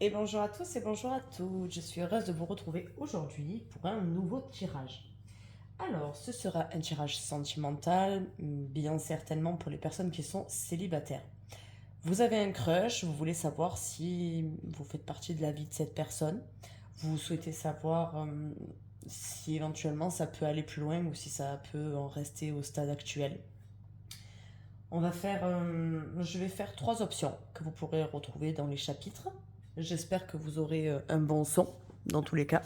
Et bonjour à tous et bonjour à toutes. Je suis heureuse de vous retrouver aujourd'hui pour un nouveau tirage. Alors, ce sera un tirage sentimental, bien certainement pour les personnes qui sont célibataires. Vous avez un crush, vous voulez savoir si vous faites partie de la vie de cette personne. Vous souhaitez savoir si éventuellement ça peut aller plus loin ou si ça peut en rester au stade actuel. Je vais faire trois options que vous pourrez retrouver dans les chapitres. J'espère que vous aurez un bon son dans tous les cas.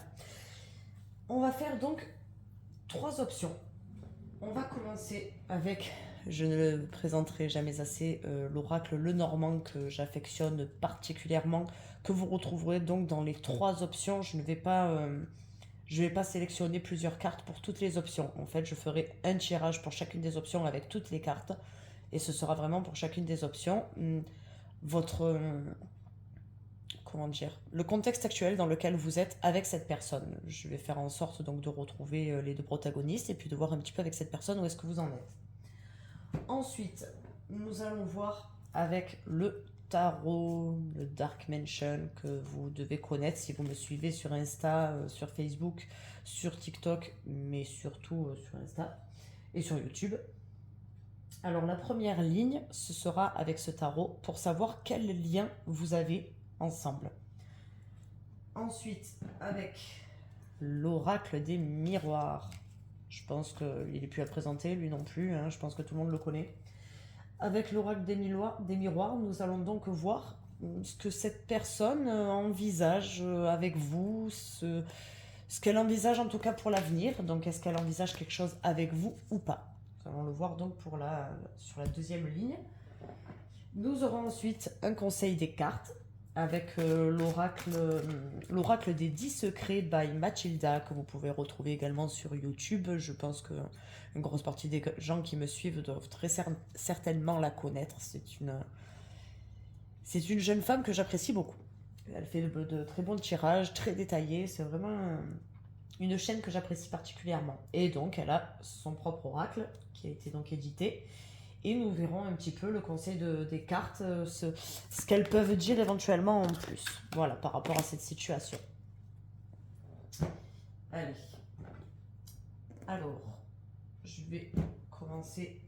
On va faire donc trois options. On va commencer avec, je ne le présenterai jamais assez, l'oracle Lenormand que j'affectionne particulièrement, que vous retrouverez donc dans les trois options. Je vais pas sélectionner plusieurs cartes pour toutes les options. En fait, je ferai un tirage pour chacune des options avec toutes les cartes. Et ce sera vraiment pour chacune des options. Votre, comment dire, le contexte actuel dans lequel vous êtes avec cette personne. Je vais faire en sorte donc de retrouver les deux protagonistes et puis de voir un petit peu avec cette personne où est-ce que vous en êtes. Ensuite, nous allons voir avec le tarot, le Dark Mansion que vous devez connaître si vous me suivez sur Insta, sur Facebook, sur TikTok, mais surtout sur Insta et sur YouTube. Alors la première ligne, ce sera avec ce tarot pour savoir quel lien vous avez ensemble. Ensuite, avec l'oracle des miroirs. Je pense qu'il n'est plus à présenter, lui non plus, hein, je pense que tout le monde le connaît. Avec l'oracle des miroirs, nous allons donc voir ce que cette personne envisage avec vous, ce qu'elle envisage en tout cas pour l'avenir. Donc est-ce qu'elle envisage quelque chose avec vous ou pas? Nous allons le voir donc sur la deuxième ligne. Nous aurons ensuite un conseil des cartes avec l'oracle des 10 secrets by Mathilda que vous pouvez retrouver également sur YouTube. Je pense que une grosse partie des gens qui me suivent doivent très certainement la connaître. C'est une jeune femme que j'apprécie beaucoup. Elle fait de très bons tirages, très détaillés. C'est vraiment une chaîne que j'apprécie particulièrement. Et donc, elle a son propre oracle qui a été donc édité. Et nous verrons un petit peu le conseil des cartes, ce qu'elles peuvent dire éventuellement en plus. Voilà, par rapport à cette situation. Allez. Alors, je vais commencer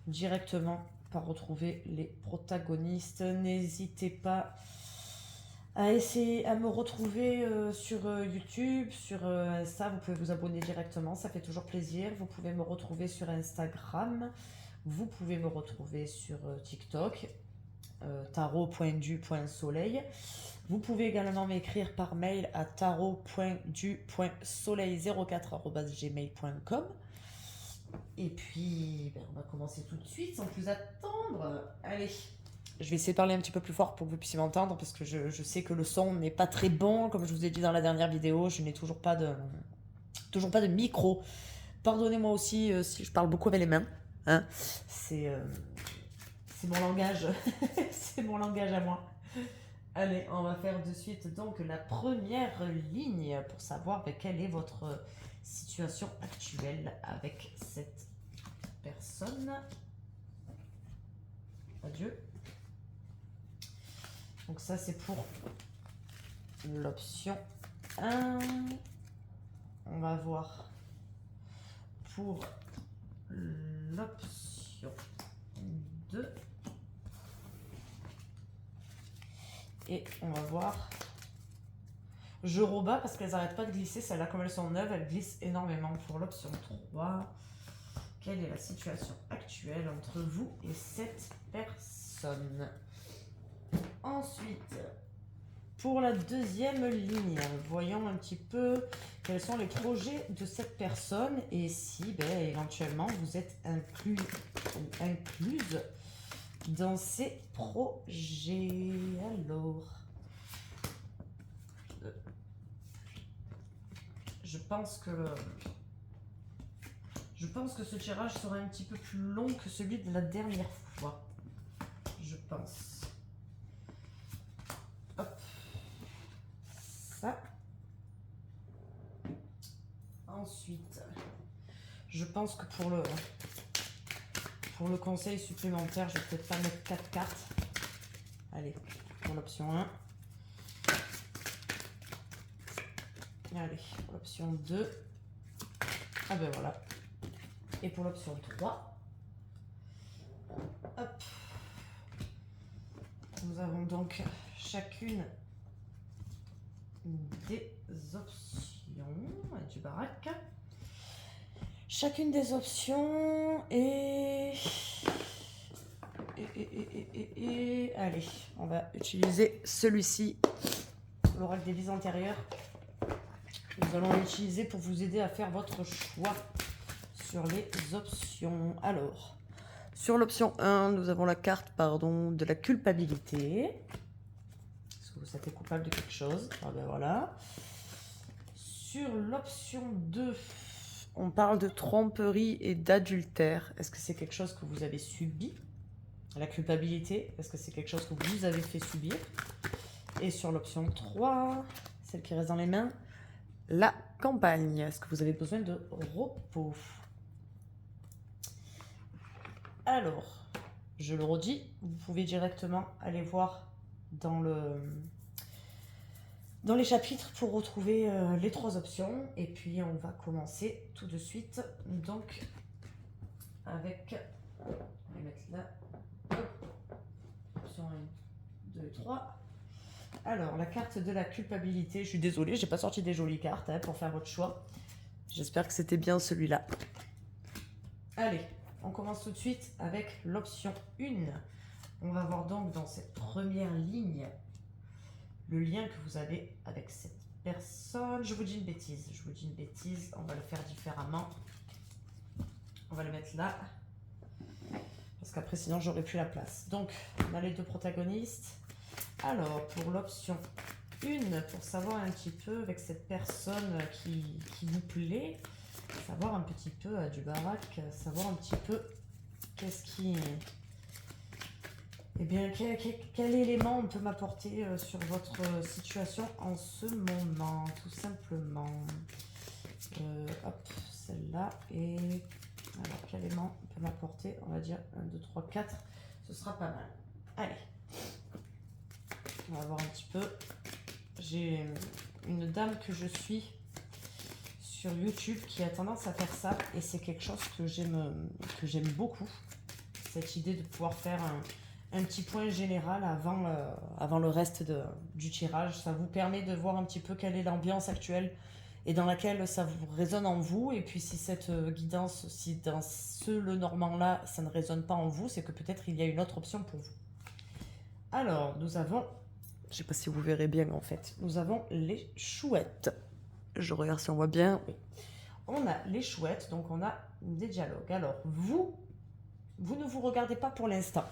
directement par retrouver les protagonistes. N'hésitez pas à essayer à me retrouver sur YouTube, sur Insta. Vous pouvez vous abonner directement, ça fait toujours plaisir. Vous pouvez me retrouver sur Instagram. Vous pouvez me retrouver sur TikTok, tarot.du.soleil. Vous pouvez également m'écrire par mail à tarot.du.soleil04@gmail.com. Et puis, on va commencer tout de suite sans plus attendre. Allez, je vais essayer de parler un petit peu plus fort pour que vous puissiez m'entendre parce que je sais que le son n'est pas très bon. Comme je vous ai dit dans la dernière vidéo, je n'ai toujours pas de micro. Pardonnez-moi aussi si je parle beaucoup avec les mains. Hein, c'est mon langage. C'est mon langage à moi. Allez, on va faire de suite donc la première ligne pour savoir quelle est votre situation actuelle avec cette personne. Adieu. Donc ça c'est pour l'option 1. On va voir pour l'option 2. Et on va voir. Je rebats parce qu'elles n'arrêtent pas de glisser. Celles-là, comme elles sont neuves, elles glissent énormément. Pour l'option 3, quelle est la situation actuelle entre vous et cette personne? Ensuite, pour la deuxième ligne, voyons un petit peu quels sont les projets de cette personne et si éventuellement vous êtes incluse dans ces projets. Alors, je pense que ce tirage sera un petit peu plus long que celui de la dernière fois. Je pense. Hop. Ça. Ensuite, je pense que pour le conseil supplémentaire, je vais peut-être pas mettre 4 cartes. Allez, pour l'option 1. Allez, pour l'option 2. Ah ben voilà. Et pour l'option 3. Hop. Nous avons donc chacune des options du baraque. Chacune des options et allez, on va utiliser celui-ci, l'oracle des vies antérieures. Nous allons l'utiliser pour vous aider à faire votre choix sur les options. Alors, sur l'option 1, nous avons la carte de la culpabilité. Est-ce que vous êtes coupable de quelque chose? Ah ben voilà. Sur l'option 2, on parle de tromperie et d'adultère. Est-ce que c'est quelque chose que vous avez subi? La culpabilité, est-ce que c'est quelque chose que vous avez fait subir? Et sur l'option 3, celle qui reste dans les mains, la campagne. Est-ce que vous avez besoin de repos? Alors, je le redis, vous pouvez directement aller voir dans les chapitres pour retrouver les 3 options. Et puis, on va commencer tout de suite. Donc, avec... On va mettre là. Option 1, 2, 3. Alors, la carte de la culpabilité. Je suis désolée, j'ai pas sorti des jolies cartes pour faire votre choix. J'espère que c'était bien celui-là. Allez, on commence tout de suite avec l'option 1. On va voir donc dans cette première ligne le lien que vous avez avec cette personne. Je vous dis une bêtise, on va le faire différemment. On va le mettre là, parce qu'après sinon j'aurai plus la place. Donc, on a les 2 protagonistes. Alors, pour l'option 1, pour savoir un petit peu avec cette personne qui vous plaît, savoir un petit peu du baraque, savoir un petit peu qu'est-ce qui... Eh bien, quel élément on peut m'apporter sur votre situation en ce moment, tout simplement. Hop, celle-là. Et alors, quel élément on peut m'apporter? On va dire 1, 2, 3, 4. Ce sera pas mal. Allez. On va voir un petit peu. J'ai une dame que je suis sur YouTube qui a tendance à faire ça. Et c'est quelque chose que j'aime beaucoup. Cette idée de pouvoir faire un petit point général avant le reste du tirage. Ça vous permet de voir un petit peu quelle est l'ambiance actuelle et dans laquelle ça vous résonne en vous. Et puis si cette guidance, si dans le normand-là, ça ne résonne pas en vous, c'est que peut-être il y a une autre option pour vous. Alors, nous avons, je ne sais pas si vous verrez bien en fait, nous avons les chouettes. Je regarde si on voit bien. Oui. On a les chouettes, donc on a des dialogues. Alors, vous ne vous regardez pas pour l'instant.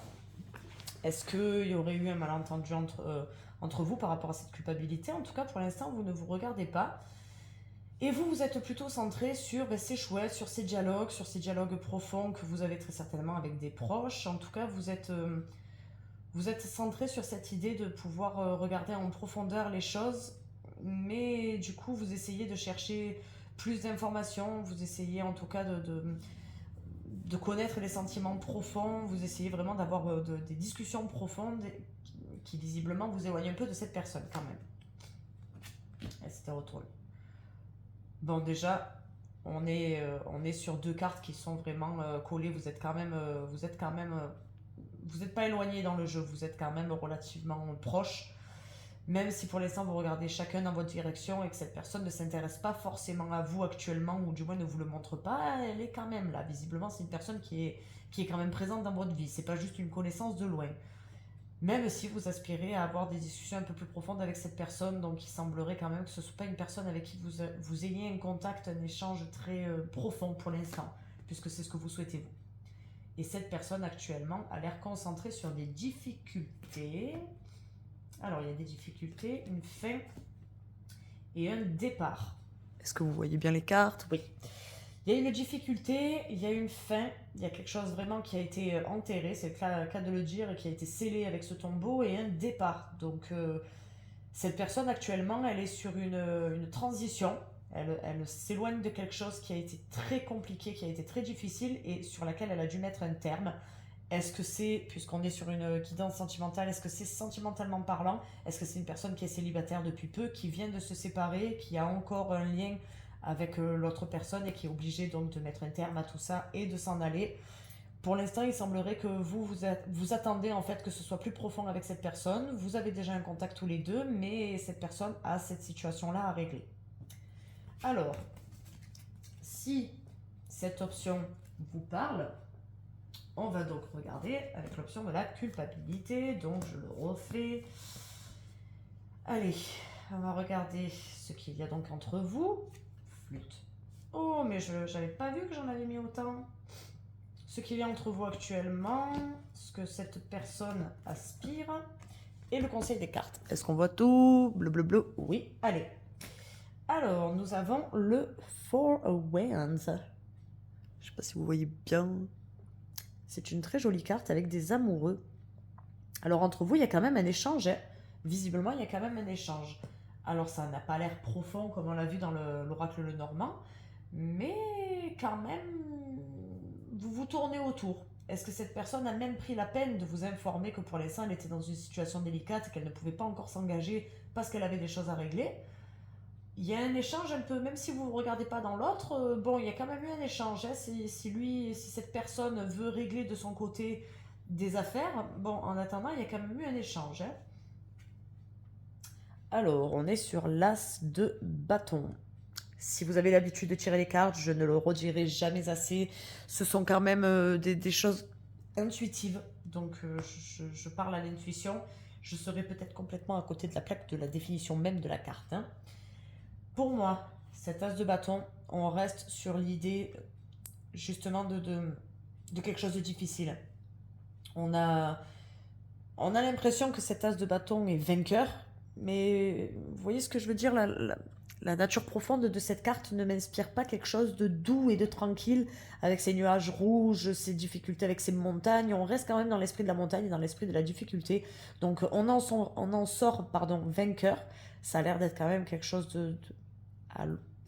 Est-ce qu'il y aurait eu un malentendu entre vous par rapport à cette culpabilité? En tout cas, pour l'instant, vous ne vous regardez pas. Et vous êtes plutôt centré sur ces chouettes, sur ces dialogues profonds que vous avez très certainement avec des proches. En tout cas, vous êtes centré sur cette idée de pouvoir regarder en profondeur les choses. Mais du coup, vous essayez de chercher plus d'informations. Vous essayez en tout cas de connaître les sentiments profonds, vous essayez vraiment d'avoir des discussions profondes qui visiblement vous éloignent un peu de cette personne quand même. Et c'était retourné. Bon, déjà, on est sur 2 cartes qui sont vraiment collées. Vous n'êtes pas éloigné dans le jeu, vous êtes quand même relativement proche. Même si pour l'instant vous regardez chacun dans votre direction et que cette personne ne s'intéresse pas forcément à vous actuellement, ou du moins ne vous le montre pas, elle est quand même là. Visiblement, c'est une personne qui est quand même présente dans votre vie. C'est pas juste une connaissance de loin. Même si vous aspirez à avoir des discussions un peu plus profondes avec cette personne, donc il semblerait quand même que ce ne soit pas une personne avec qui vous ayez un contact, un échange très profond pour l'instant, puisque c'est ce que vous souhaitez vous. Et cette personne actuellement a l'air concentrée sur des difficultés. Alors, il y a des difficultés, une fin et un départ. Est-ce que vous voyez bien les cartes? Oui. Il y a une difficulté, il y a une fin, il y a quelque chose vraiment qui a été enterré, c'est le cas de le dire, qui a été scellé avec ce tombeau, et un départ. Donc, cette personne actuellement, elle est sur une transition. Elle s'éloigne de quelque chose qui a été très compliqué, qui a été très difficile et sur laquelle elle a dû mettre un terme. Est-ce que c'est, puisqu'on est sur une guidance sentimentale, est-ce que c'est sentimentalement parlant? Est-ce que c'est une personne qui est célibataire depuis peu, qui vient de se séparer, qui a encore un lien avec l'autre personne et qui est obligée donc de mettre un terme à tout ça et de s'en aller? Pour l'instant, il semblerait que vous attendez en fait que ce soit plus profond avec cette personne. Vous avez déjà un contact tous les deux, mais cette personne a cette situation-là à régler. Alors, si cette option vous parle, on va donc regarder avec l'option de la culpabilité. Donc, je le refais. Allez, on va regarder ce qu'il y a donc entre vous. Flûte. Oh, mais je n'avais pas vu que j'en avais mis autant. Ce qu'il y a entre vous actuellement, ce que cette personne aspire, et le conseil des cartes. Est-ce qu'on voit tout? Bleu, bleu, bleu. Oui, allez. Alors, nous avons le Four of Wands. Je ne sais pas si vous voyez bien. C'est une très jolie carte avec des amoureux. Alors, entre vous, il y a quand même un échange. Hein. Visiblement, il y a quand même un échange. Alors, ça n'a pas l'air profond comme on l'a vu dans l'oracle Lenormand, mais quand même, vous vous tournez autour. Est-ce que cette personne a même pris la peine de vous informer que pour l'instant, elle était dans une situation délicate et qu'elle ne pouvait pas encore s'engager parce qu'elle avait des choses à régler? Il y a un échange un peu, même si vous ne regardez pas dans l'autre, bon, il y a quand même eu un échange. Hein, si cette personne veut régler de son côté des affaires, bon, en attendant, il y a quand même eu un échange. Hein. Alors, on est sur l'as de bâton. Si vous avez l'habitude de tirer les cartes, je ne le redirai jamais assez. Ce sont quand même des choses intuitives. Donc, je parle à l'intuition. Je serai peut-être complètement à côté de la plaque de la définition même de la carte. Hein. Pour moi, cet as de bâton, on reste sur l'idée justement de quelque chose de difficile. On a l'impression que cet as de bâton est vainqueur, mais vous voyez ce que je veux dire, la nature profonde de cette carte ne m'inspire pas quelque chose de doux et de tranquille, avec ses nuages rouges, ses difficultés avec ses montagnes. On reste quand même dans l'esprit de la montagne et dans l'esprit de la difficulté. Donc on en sort vainqueur. Ça a l'air d'être quand même quelque chose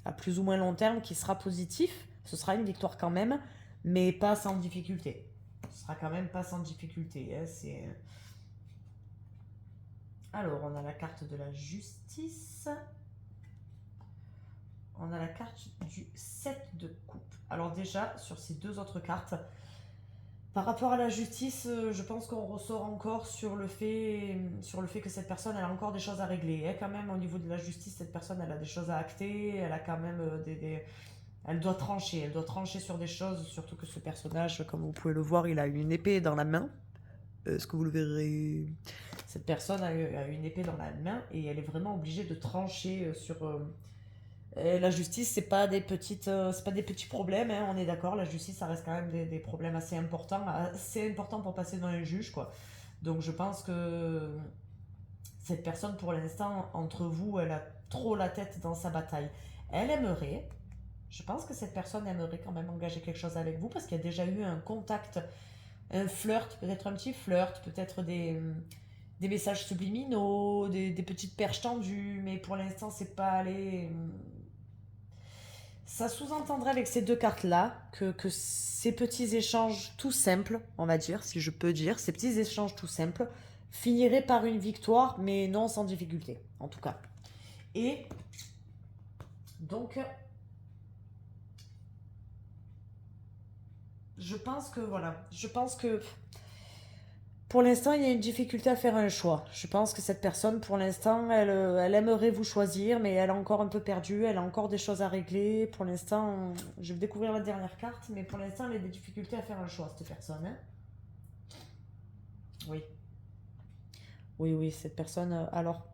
à plus ou moins long terme qui sera positif. Ce sera une victoire quand même, mais pas sans difficulté. Ce sera quand même pas sans difficulté. Hein. Alors, on a la carte de la justice. On a la carte du 7 de coupe. Alors déjà, sur ces deux autres cartes, par rapport à la justice, je pense qu'on ressort encore sur le fait que cette personne, elle a encore des choses à régler. Et quand même, au niveau de la justice, cette personne, elle a des choses à acter, elle a quand même elle doit trancher sur des choses, surtout que ce personnage, comme vous pouvez le voir, il a une épée dans la main. Est-ce que vous le verrez? Cette personne a une épée dans la main et elle est vraiment obligée de trancher sur... la justice, c'est pas des petits problèmes, hein, on est d'accord. La justice, ça reste quand même des problèmes assez importants pour passer devant un juge, quoi. Donc je pense que cette personne, pour l'instant, entre vous, elle a trop la tête dans sa bataille. Je pense que cette personne aimerait quand même engager quelque chose avec vous parce qu'il y a déjà eu un contact, un flirt, peut-être un petit flirt, peut-être des messages subliminaux, des petites perches tendues, mais pour l'instant, c'est pas allé. Ça sous-entendrait avec ces deux cartes-là que ces petits échanges tout simples, on va dire, si je peux dire, ces petits échanges tout simples, finiraient par une victoire, mais non sans difficulté, en tout cas. Et donc, je pense que pour l'instant, il y a une difficulté à faire un choix. Je pense que cette personne, pour l'instant, elle aimerait vous choisir, mais elle est encore un peu perdue, elle a encore des choses à régler. Pour l'instant, je vais découvrir la dernière carte, mais pour l'instant, elle a des difficultés à faire un choix, cette personne. Hein. Oui. Oui, cette personne... alors,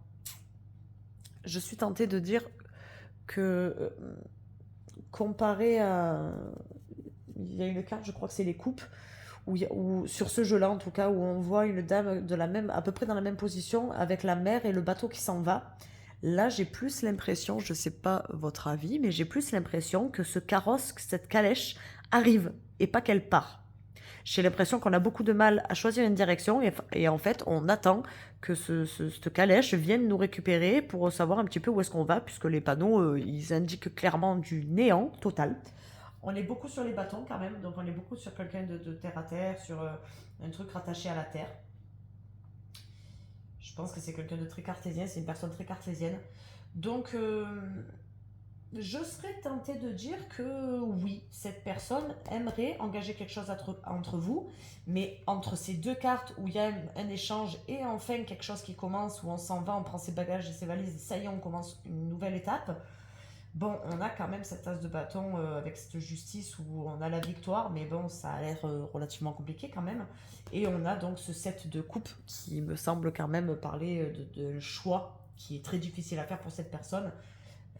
je suis tentée de dire que, comparé à... Il y a une carte, je crois que c'est les coupes, où sur ce jeu-là, en tout cas, où on voit une dame à peu près dans la même position, avec la mer et le bateau qui s'en va. Là, j'ai plus l'impression, je ne sais pas votre avis, mais j'ai plus l'impression que ce carrosse, que cette calèche arrive et pas qu'elle part. J'ai l'impression qu'on a beaucoup de mal à choisir une direction et en fait, on attend que cette calèche vienne nous récupérer pour savoir un petit peu où est-ce qu'on va, puisque les panneaux, ils indiquent clairement du néant total. On est beaucoup sur les bâtons quand même, donc on est beaucoup sur quelqu'un de terre à terre, sur un truc rattaché à la terre. Je pense que c'est quelqu'un de très cartésien, c'est une personne très cartésienne. Donc, je serais tentée de dire que oui, cette personne aimerait engager quelque chose entre vous, mais entre ces deux cartes où il y a un échange et enfin quelque chose qui commence, où on s'en va, on prend ses bagages et ses valises, et ça y est, on commence une nouvelle étape. Bon, on a quand même cette as de bâton avec cette justice où on a la victoire, mais bon, ça a l'air relativement compliqué quand même. Et on a donc ce set de coupe qui me semble quand même parler de choix qui est très difficile à faire pour cette personne.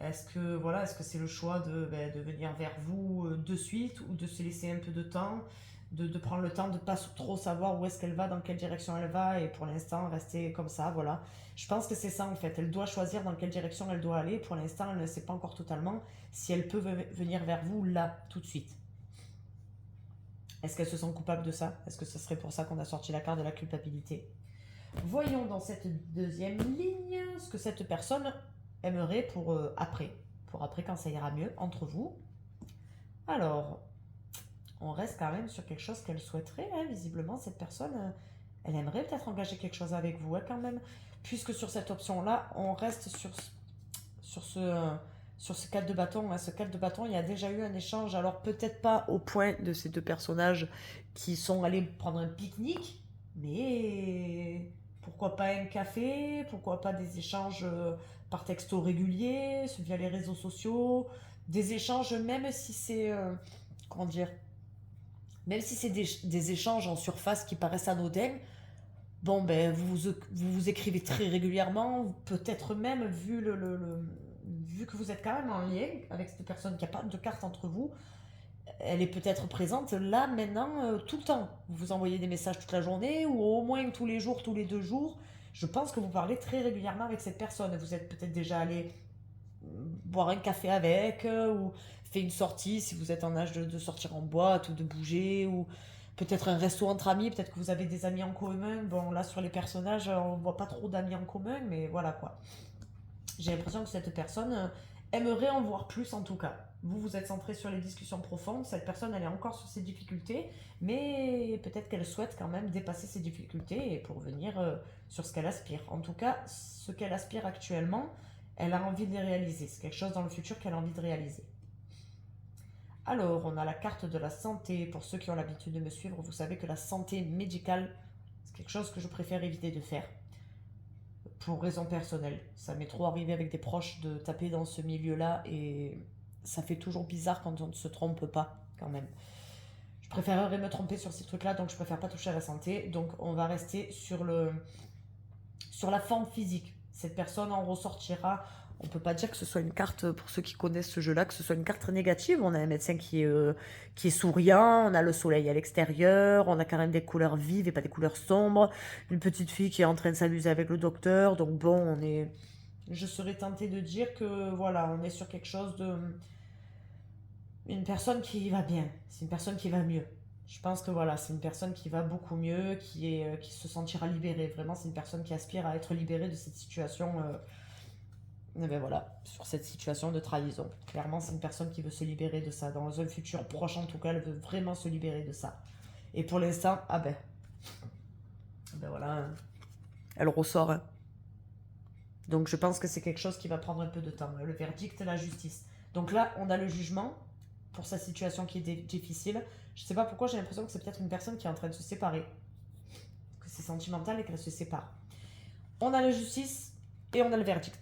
Est-ce que c'est le choix de venir vers vous de suite ou de se laisser un peu de temps, de prendre le temps de ne pas trop savoir où est-ce qu'elle va, dans quelle direction elle va et pour l'instant rester comme ça, voilà. Je pense que c'est ça en fait, elle doit choisir dans quelle direction elle doit aller. Pour l'instant, elle ne sait pas encore totalement si elle peut venir vers vous là, tout de suite. Est-ce qu'elle se sent coupable de ça? Est-ce que ce serait pour ça qu'on a sorti la carte de la culpabilité? Voyons dans cette deuxième ligne ce que cette personne aimerait pour après quand ça ira mieux entre vous. Alors, on reste quand même sur quelque chose qu'elle souhaiterait, hein. Visiblement cette personne, elle aimerait peut-être engager quelque chose avec vous, hein, quand même, puisque sur cette option-là, on reste sur ce 4 de bâton, hein. Ce 4 de bâton, il y a déjà eu un échange, alors peut-être pas au point de ces deux personnages qui sont allés prendre un pique-nique, mais pourquoi pas un café, pourquoi pas des échanges par texto réguliers, via les réseaux sociaux, des échanges même si c'est, comment dire, même si c'est des échanges en surface qui paraissent anodins. Bon, ben, vous écrivez très régulièrement, peut-être même, vu que vous êtes quand même en lien avec cette personne, qui n'y a pas de carte entre vous, elle est peut-être présente là, maintenant, tout le temps. Vous vous envoyez des messages toute la journée, ou au moins tous les jours, tous les 2 jours. Je pense que vous parlez très régulièrement avec cette personne. Vous êtes peut-être déjà allé boire un café avec, ou fait une sortie si vous êtes en âge de sortir en boîte, ou de bouger, ou peut-être un resto entre amis, peut-être que vous avez des amis en commun. Bon, là, sur les personnages, on voit pas trop d'amis en commun, mais voilà quoi. J'ai l'impression que cette personne aimerait en voir plus en tout cas. Vous êtes centré sur les discussions profondes, cette personne, elle est encore sur ses difficultés, mais peut-être qu'elle souhaite quand même dépasser ses difficultés et pour venir sur ce qu'elle aspire. En tout cas, ce qu'elle aspire actuellement, elle a envie de les réaliser. C'est quelque chose dans le futur qu'elle a envie de réaliser. Alors, on a la carte de la santé. Pour ceux qui ont l'habitude de me suivre, vous savez que la santé médicale, c'est quelque chose que je préfère éviter de faire. Pour raison personnelle. Ça m'est trop arrivé avec des proches de taper dans ce milieu-là et ça fait toujours bizarre quand on ne se trompe pas, quand même. Je préférerais me tromper sur ces trucs-là, donc je préfère pas toucher à la santé. Donc on va rester sur la forme physique. Cette personne en ressortira. On peut pas dire que ce soit une carte, pour ceux qui connaissent ce jeu-là, que ce soit une carte négative. On a un médecin qui est souriant, on a le soleil à l'extérieur, on a quand même des couleurs vives et pas des couleurs sombres. Une petite fille qui est en train de s'amuser avec le docteur. Donc bon, je serais tentée de dire que voilà, on est sur quelque chose de... Une personne qui va bien, c'est une personne qui va mieux. Je pense que voilà, c'est une personne qui va beaucoup mieux, qui se sentira libérée. Vraiment, c'est une personne qui aspire à être libérée de cette situation. Ben voilà, sur cette situation de trahison. Clairement, c'est une personne qui veut se libérer de ça. Dans un futur proche, en tout cas, elle veut vraiment se libérer de ça. Et pour l'instant, ben voilà, hein. Elle ressort, hein. Donc je pense que c'est quelque chose qui va prendre un peu de temps. Le verdict, la justice. Donc là, on a le jugement pour sa situation qui est difficile. Je sais pas pourquoi, j'ai l'impression que c'est peut-être une personne qui est en train de se séparer. Que c'est sentimental et qu'elle se sépare. On a la justice et on a le verdict.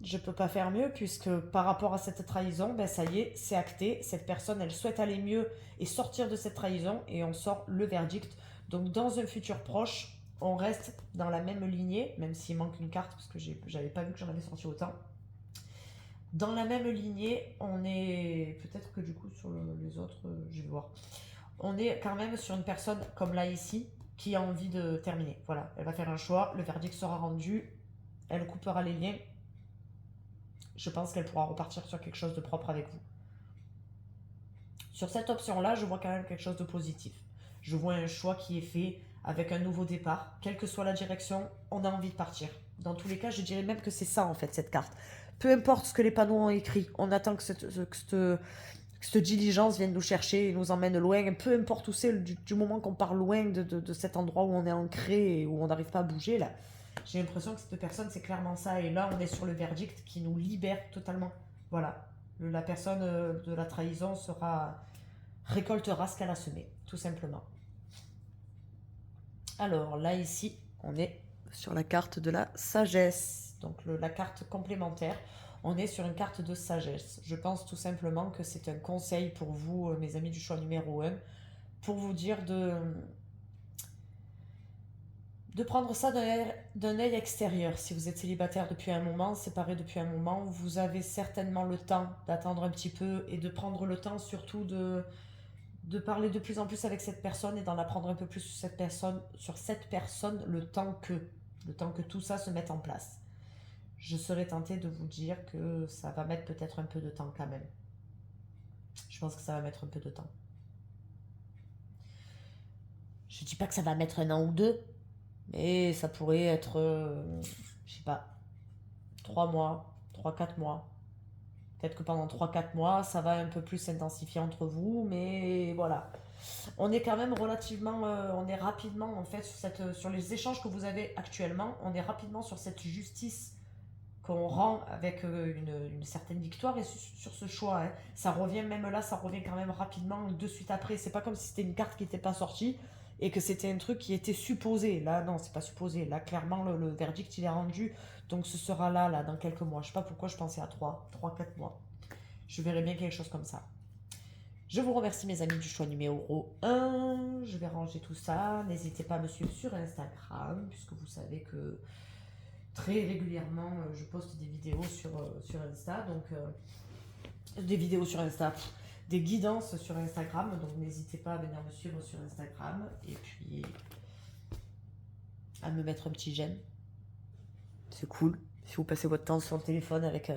Je peux pas faire mieux puisque par rapport à cette trahison, ben ça y est, c'est acté. Cette personne, elle souhaite aller mieux et sortir de cette trahison et on sort le verdict. Donc dans un futur proche, on reste dans la même lignée, même s'il manque une carte parce que j'avais pas vu que j'en avais sorti autant. Dans la même lignée, on est... Peut-être que du coup sur les autres, je vais voir. On est quand même sur une personne comme là ici qui a envie de terminer. Voilà, elle va faire un choix, le verdict sera rendu, elle coupera les liens. Je pense qu'elle pourra repartir sur quelque chose de propre avec vous. Sur cette option-là, je vois quand même quelque chose de positif. Je vois un choix qui est fait avec un nouveau départ. Quelle que soit la direction, on a envie de partir. Dans tous les cas, je dirais même que c'est ça en fait, cette carte. Peu importe ce que les panneaux ont écrit, on attend que cette diligence vienne nous chercher et nous emmène loin, peu importe où c'est, du moment qu'on part loin de cet endroit où on est ancré et où on n'arrive pas à bouger, là, j'ai l'impression que cette personne, c'est clairement ça. Et là, on est sur le verdict qui nous libère totalement. Voilà. La personne de la trahison récoltera ce qu'elle a semé, tout simplement. Alors, là, ici, on est sur la carte de la sagesse. Donc, la carte complémentaire. On est sur une carte de sagesse. Je pense tout simplement que c'est un conseil pour vous, mes amis du choix numéro 1, pour vous dire de prendre ça d'un œil extérieur. Si vous êtes célibataire depuis un moment, séparé depuis un moment, vous avez certainement le temps d'attendre un petit peu et de prendre le temps surtout de parler de plus en plus avec cette personne et d'en apprendre un peu plus sur cette personne le temps que tout ça se mette en place. Je serais tentée de vous dire que ça va mettre peut-être un peu de temps quand même. Je pense que ça va mettre un peu de temps. Je dis pas que ça va mettre un an ou deux, mais ça pourrait être, je sais pas, 3 mois, 3-4 mois. Peut-être que pendant 3-4 mois, ça va un peu plus s'intensifier entre vous, mais voilà. On est quand même relativement, on est rapidement en fait sur les échanges que vous avez actuellement, on est rapidement sur cette justice qu'on rend avec une certaine victoire et sur ce choix. Hein. Ça revient même là, ça revient quand même rapidement de suite après. C'est pas comme si c'était une carte qui n'était pas sortie et que c'était un truc qui était supposé. Là, non, c'est pas supposé. Là, clairement, le verdict, il est rendu. Donc, ce sera là, dans quelques mois. Je sais pas pourquoi je pensais à 3-4 mois. Je verrai bien quelque chose comme ça. Je vous remercie, mes amis du choix numéro 1. Je vais ranger tout ça. N'hésitez pas à me suivre sur Instagram, puisque vous savez que très régulièrement, je poste des vidéos sur Insta. Donc, des vidéos sur Insta, des guidances sur Instagram. Donc, n'hésitez pas à venir me suivre sur Instagram. Et puis, à me mettre un petit j'aime. C'est cool. Si vous passez votre temps sur le téléphone avec...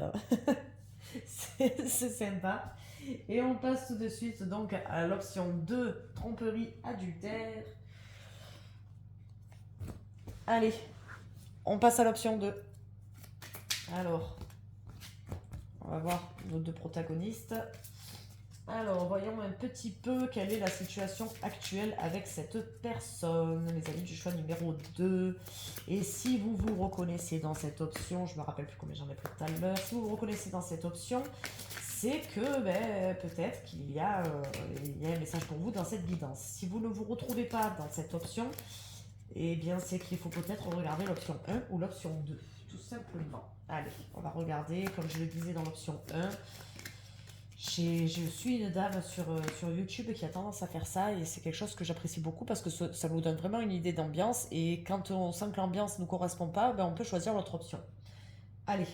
c'est sympa. Et on passe tout de suite donc à l'option 2, tromperie adultère. Allez, on passe à l'option 2. Alors, on va voir nos deux protagonistes. Alors, voyons un petit peu quelle est la situation actuelle avec cette personne, mes amis du choix numéro 2. Et si vous vous reconnaissez dans cette option, je me rappelle plus combien j'en ai pris tout à l'heure, si vous vous reconnaissez dans cette option, c'est que peut-être qu'il y a un message pour vous dans cette guidance. Si vous ne vous retrouvez pas dans cette option, eh bien c'est qu'il faut peut-être regarder l'option 1 ou l'option 2, tout simplement. Allez, on va regarder, comme je le disais dans l'option 1, je suis une dame sur YouTube qui a tendance à faire ça et c'est quelque chose que j'apprécie beaucoup parce que ça nous donne vraiment une idée d'ambiance et quand on sent que l'ambiance ne nous correspond pas, on peut choisir l'autre option. Allez,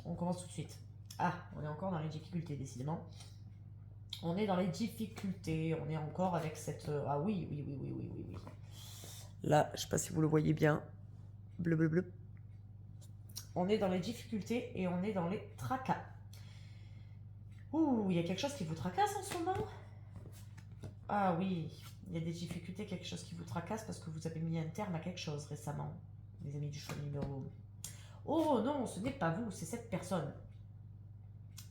on commence tout de suite. Ah, on est encore dans les difficultés, décidément. On est dans les difficultés, on est encore avec cette... Ah oui. Là, je ne sais pas si vous le voyez bien. Bleu. On est dans les difficultés et on est dans les tracas. Ouh, il y a quelque chose qui vous tracasse en ce moment? Ah oui, il y a des difficultés, quelque chose qui vous tracasse parce que vous avez mis un terme à quelque chose récemment, les amis du choix numéro. Oh non, ce n'est pas vous, c'est cette personne.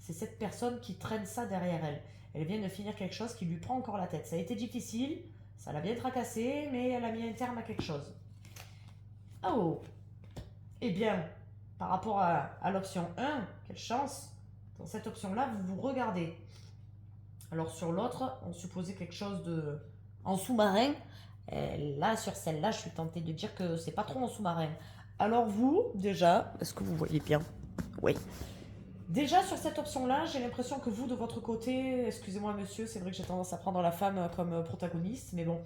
C'est cette personne qui traîne ça derrière elle. Elle vient de finir quelque chose qui lui prend encore la tête. Ça a été difficile, ça l'a bien tracassé, mais elle a mis un terme à quelque chose. Oh, eh bien, par rapport à l'option 1, quelle chance. Dans cette option-là, vous vous regardez. Alors sur l'autre, on supposait quelque chose en sous-marin. Là, sur celle-là, je suis tentée de dire que c'est pas trop en sous-marin. Alors vous, déjà, est-ce que vous voyez bien? Oui. Déjà, sur cette option-là, j'ai l'impression que vous, de votre côté, excusez-moi monsieur, c'est vrai que j'ai tendance à prendre la femme comme protagoniste, mais bon.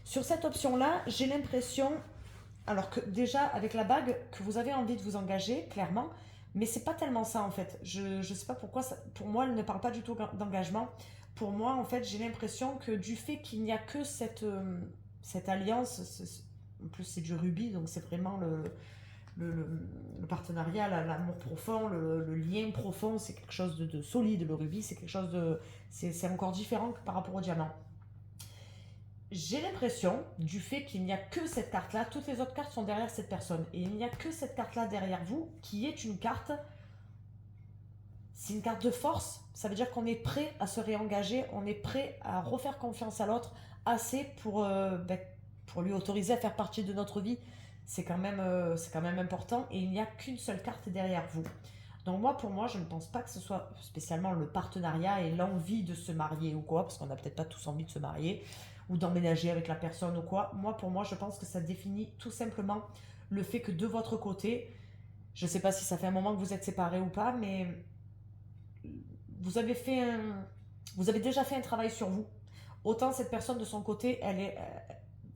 Sur cette option-là, j'ai l'impression, alors que déjà, avec la bague, que vous avez envie de vous engager, clairement, mais c'est pas tellement ça en fait. Je sais pas pourquoi, pour moi, elle ne parle pas du tout d'engagement. Pour moi, en fait, j'ai l'impression que du fait qu'il n'y a que cette alliance, en plus c'est du rubis, donc c'est vraiment le partenariat, l'amour profond, le lien profond, c'est quelque chose de solide. Le rubis, c'est quelque chose de... C'est encore différent que par rapport au diamant. J'ai l'impression, du fait qu'il n'y a que cette carte-là, toutes les autres cartes sont derrière cette personne, et il n'y a que cette carte-là derrière vous, qui est une carte C'est une carte de force, ça veut dire qu'on est prêt à se réengager, on est prêt à refaire confiance à l'autre, assez pour lui autoriser à faire partie de notre vie. C'est quand même important et il n'y a qu'une seule carte derrière vous. Donc moi, pour moi, je ne pense pas que ce soit spécialement le partenariat et l'envie de se marier ou quoi, parce qu'on n'a peut-être pas tous envie de se marier ou d'emménager avec la personne ou quoi. Moi, pour moi, je pense que ça définit tout simplement le fait que de votre côté, je ne sais pas si ça fait un moment que vous êtes séparés ou pas, mais vous avez fait un, vous avez déjà fait un travail sur vous. Autant cette personne de son côté,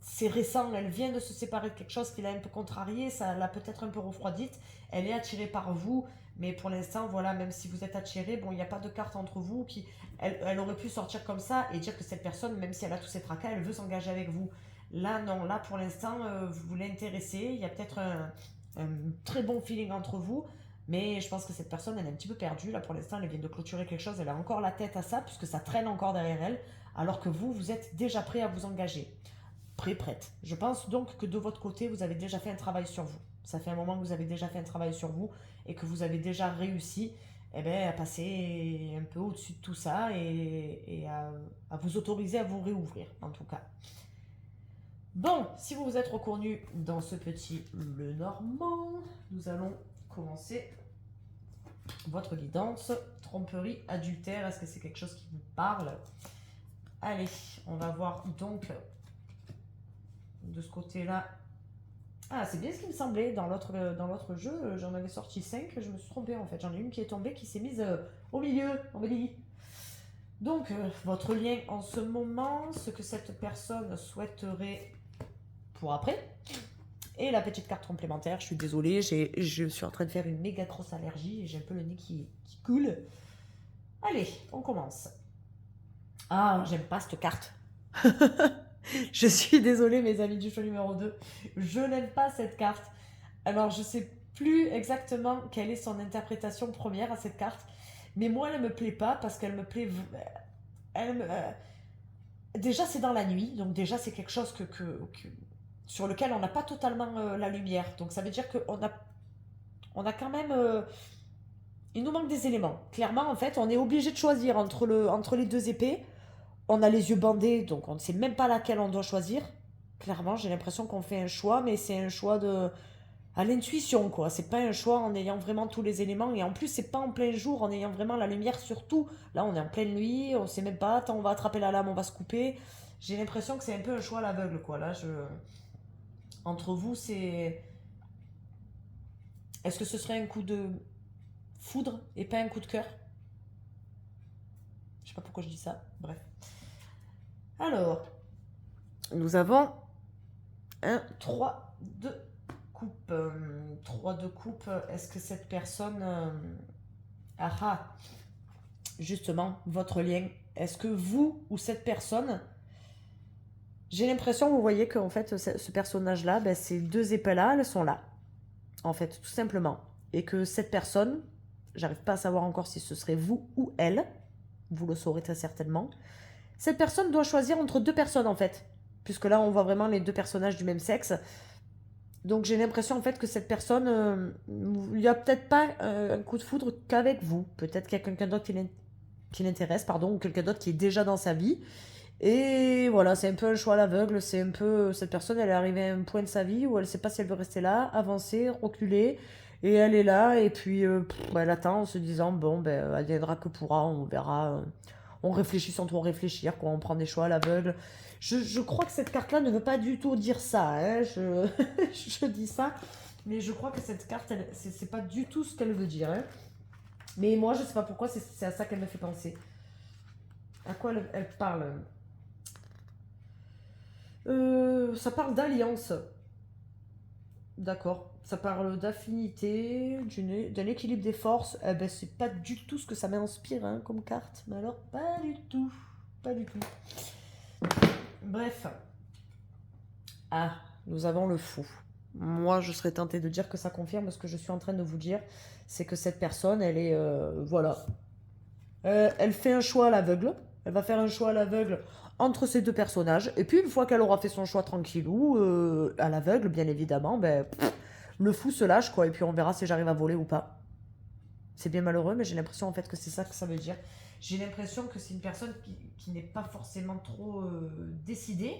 c'est récent, elle vient de se séparer de quelque chose qui l'a un peu contrarié, ça l'a peut-être un peu refroidite, elle est attirée par vous, mais pour l'instant, voilà, même si vous êtes attiré, bon, il n'y a pas de carte entre vous qui, elle aurait pu sortir comme ça et dire que cette personne, même si elle a tous ses tracas, elle veut s'engager avec vous. Là, non, là, pour l'instant, vous vous l'intéressez, il y a peut-être un très bon feeling entre vous, mais je pense que cette personne, elle est un petit peu perdue. Là, pour l'instant, elle vient de clôturer quelque chose. Elle a encore la tête à ça, puisque ça traîne encore derrière elle, alors que vous, vous êtes déjà prêt à vous engager. Prête. Je pense donc que de votre côté, vous avez déjà fait un travail sur vous. Ça fait un moment que vous avez déjà fait un travail sur vous et que vous avez déjà réussi à passer un peu au-dessus de tout ça et à vous autoriser à vous réouvrir, en tout cas. Bon, si vous vous êtes reconnu dans ce petit Le Normand, nous allons commencer votre guidance. Tromperie, adultère, est-ce que c'est quelque chose qui vous parle? Allez, on va voir donc de ce côté-là. Ah, c'est bien ce qui me semblait. Dans l'autre jeu, j'en avais sorti 5. Je me suis trompée en fait. J'en ai une qui est tombée, qui s'est mise au milieu, embellie. Donc, votre lien en ce moment, ce que cette personne souhaiterait pour après. Et la petite carte complémentaire, je suis désolée, je suis en train de faire une méga grosse allergie et j'ai un peu le nez qui coule. Allez, on commence. Ah, j'aime pas cette carte. Je suis désolée, mes amis du choix numéro 2. Je n'aime pas cette carte. Alors, je sais plus exactement quelle est son interprétation première à cette carte. Mais moi, elle me plaît pas parce qu'elle me plaît... Déjà, c'est dans la nuit. Donc déjà, c'est quelque chose sur lequel on n'a pas totalement la lumière. Donc ça veut dire on a quand même... il nous manque des éléments. Clairement, en fait, on est obligé de choisir entre les deux épées. On a les yeux bandés, donc on ne sait même pas laquelle on doit choisir. Clairement, j'ai l'impression qu'on fait un choix, mais c'est un choix à l'intuition, quoi. C'est pas un choix en ayant vraiment tous les éléments. Et en plus, c'est pas en plein jour, en ayant vraiment la lumière sur tout. Là, on est en pleine nuit, on sait même pas. Attends, on va attraper la lame, on va se couper. J'ai l'impression que c'est un peu un choix à l'aveugle, quoi. Là, entre vous, c'est... Est-ce que ce serait un coup de foudre et pas un coup de cœur? Je sais pas pourquoi je dis ça. Bref. Alors, nous avons un 3 de coupe. 3 de coupe, est-ce que cette personne... justement, votre lien. Est-ce que vous ou cette personne... J'ai l'impression, vous voyez qu'en fait, ce personnage-là, ces deux épées-là, elles sont là. En fait, tout simplement. Et que cette personne, j'arrive pas à savoir encore si ce serait vous ou elle, vous le saurez très certainement, cette personne doit choisir entre deux personnes en fait. Puisque là, on voit vraiment les deux personnages du même sexe. Donc j'ai l'impression en fait que cette personne, il n'y a peut-être pas un coup de foudre qu'avec vous. Peut-être qu'il y a quelqu'un d'autre qui l'intéresse, pardon, ou quelqu'un d'autre qui est déjà dans sa vie. Et voilà, c'est un peu un choix à l'aveugle. C'est un peu, cette personne, elle est arrivée à un point de sa vie où elle ne sait pas si elle veut rester là, avancer, reculer. Et elle est là, et puis elle attend en se disant, bon, elle viendra que pourra, on verra. On réfléchit sans trop réfléchir, quoi. On prend des choix à l'aveugle. Je crois que cette carte-là ne veut pas du tout dire ça. Hein. Je dis ça, mais je crois que cette carte, c'est pas du tout ce qu'elle veut dire. Hein. Mais moi, je sais pas pourquoi, c'est à ça qu'elle me fait penser. À quoi elle parle? Ça parle d'alliance. D'accord. Ça parle d'affinité, d'un équilibre des forces. Eh ben, c'est pas du tout ce que ça m'inspire hein, comme carte. Mais alors, pas du tout. Pas du tout. Bref. Ah, nous avons le fou. Moi, je serais tentée de dire que ça confirme ce que je suis en train de vous dire. C'est que cette personne, elle est... voilà. Elle fait un choix à l'aveugle. Elle va faire un choix à l'aveugle entre ces deux personnages. Et puis, une fois qu'elle aura fait son choix tranquillou, à l'aveugle, bien évidemment, le fou se lâche, quoi. Et puis, on verra si j'arrive à voler ou pas. C'est bien malheureux, mais j'ai l'impression en fait que c'est ça que ça veut dire. J'ai l'impression que c'est une personne qui n'est pas forcément trop décidée.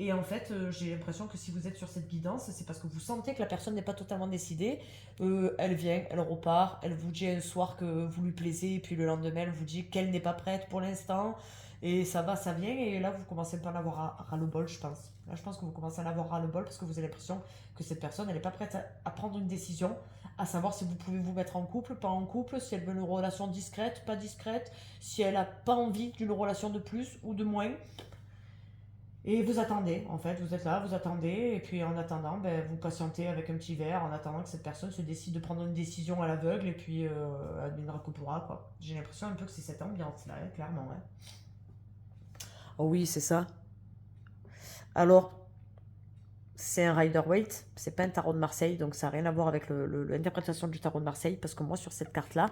Et en fait, j'ai l'impression que si vous êtes sur cette guidance, c'est parce que vous sentez que la personne n'est pas totalement décidée. Elle vient, elle repart, elle vous dit un soir que vous lui plaisez, et puis le lendemain, elle vous dit qu'elle n'est pas prête pour l'instant. Et ça va, ça vient, et là, vous commencez un peu à en avoir ras-le-bol, je pense. Là, je pense que vous commencez à en avoir ras-le-bol parce que vous avez l'impression que cette personne, elle n'est pas prête à prendre une décision, à savoir si vous pouvez vous mettre en couple, pas en couple, si elle veut une relation discrète, pas discrète, si elle n'a pas envie d'une relation de plus ou de moins. Et vous attendez, en fait, vous êtes là, vous attendez, et puis en attendant, ben, vous patientez avec un petit verre, en attendant que cette personne se décide de prendre une décision à l'aveugle, et puis adviendra que pourra, quoi. J'ai l'impression un peu que c'est cette ambiance-là, hein, clairement. Hein. Oh oui, c'est ça. Alors, c'est un Rider-Waite, c'est pas un tarot de Marseille, donc ça n'a rien à voir avec l'interprétation du tarot de Marseille, parce que moi, sur cette carte-là,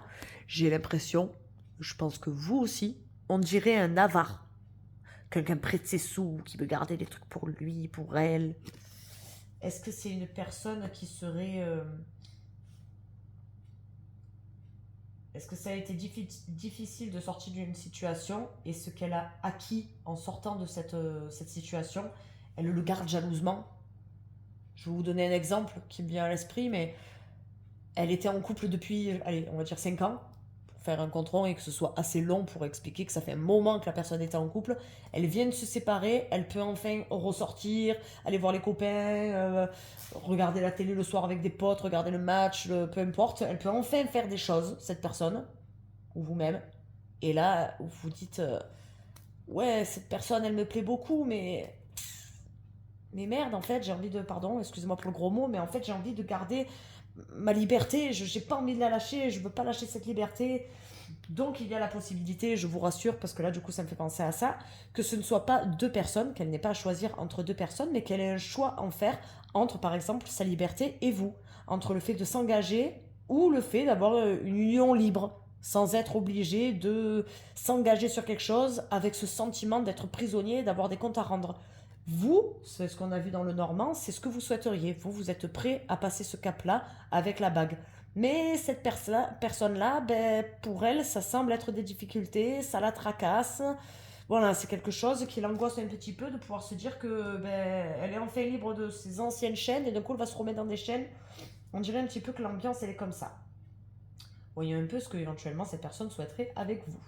j'ai l'impression, je pense que vous aussi, on dirait un avare. Quelqu'un prête ses sous, qui veut garder des trucs pour lui, pour elle. Est-ce que c'est une personne qui serait... Est-ce que ça a été difficile de sortir d'une situation et ce qu'elle a acquis en sortant de cette situation, elle le garde jalousement? Je vais vous donner un exemple qui me vient à l'esprit, mais elle était en couple depuis, allez, on va dire 5 ans, pour faire un compte rond et que ce soit assez long pour expliquer que ça fait un moment que la personne était en couple. Elle vient de se séparer, elle peut enfin ressortir, aller voir les copains, regarder la télé le soir avec des potes, regarder le match, peu importe. Elle peut enfin faire des choses, cette personne, ou vous-même. Et là, vous vous dites, ouais, cette personne, elle me plaît beaucoup, mais merde, en fait, j'ai envie de, pardon, excusez-moi pour le gros mot, mais en fait, j'ai envie de garder ma liberté, je n'ai pas envie de la lâcher, je veux pas lâcher cette liberté. Donc il y a la possibilité, je vous rassure, parce que là du coup ça me fait penser à ça, que ce ne soit pas deux personnes, qu'elle n'ait pas à choisir entre deux personnes, mais qu'elle ait un choix à en faire entre par exemple sa liberté et vous, entre le fait de s'engager ou le fait d'avoir une union libre, sans être obligé de s'engager sur quelque chose avec ce sentiment d'être prisonnier et d'avoir des comptes à rendre. Vous, c'est ce qu'on a vu dans le Normand, c'est ce que vous souhaiteriez. Vous, vous êtes prêt à passer ce cap-là avec la bague. Mais cette personne-là, ben, pour elle, ça semble être des difficultés, ça la tracasse. Voilà, c'est quelque chose qui l'angoisse un petit peu de pouvoir se dire que ben, elle est enfin libre de ses anciennes chaînes et d'un coup elle va se remettre dans des chaînes. On dirait un petit peu que l'ambiance elle est comme ça. Voyez un peu ce que éventuellement cette personne souhaiterait avec vous.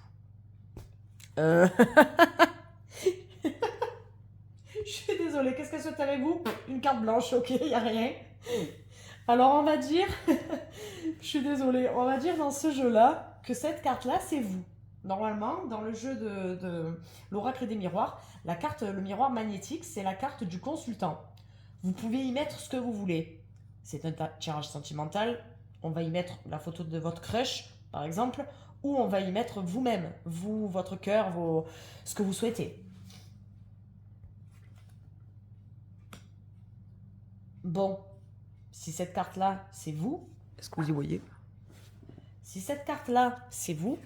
Euh... Je suis désolée, qu'est-ce qu'elle souhaite avec vous? Une carte blanche, ok, il n'y a rien. Alors on va dire, je suis désolée, on va dire dans ce jeu-là que cette carte-là, c'est vous. Normalement, dans le jeu de l'oracle des miroirs, la carte, le miroir magnétique, c'est la carte du consultant. Vous pouvez y mettre ce que vous voulez. C'est un tirage sentimental, on va y mettre la photo de votre crush, par exemple, ou on va y mettre vous-même, vous, votre cœur, ce que vous souhaitez. Bon, si cette carte-là, c'est vous, est-ce que vous y voyez? Si cette carte-là, c'est vous,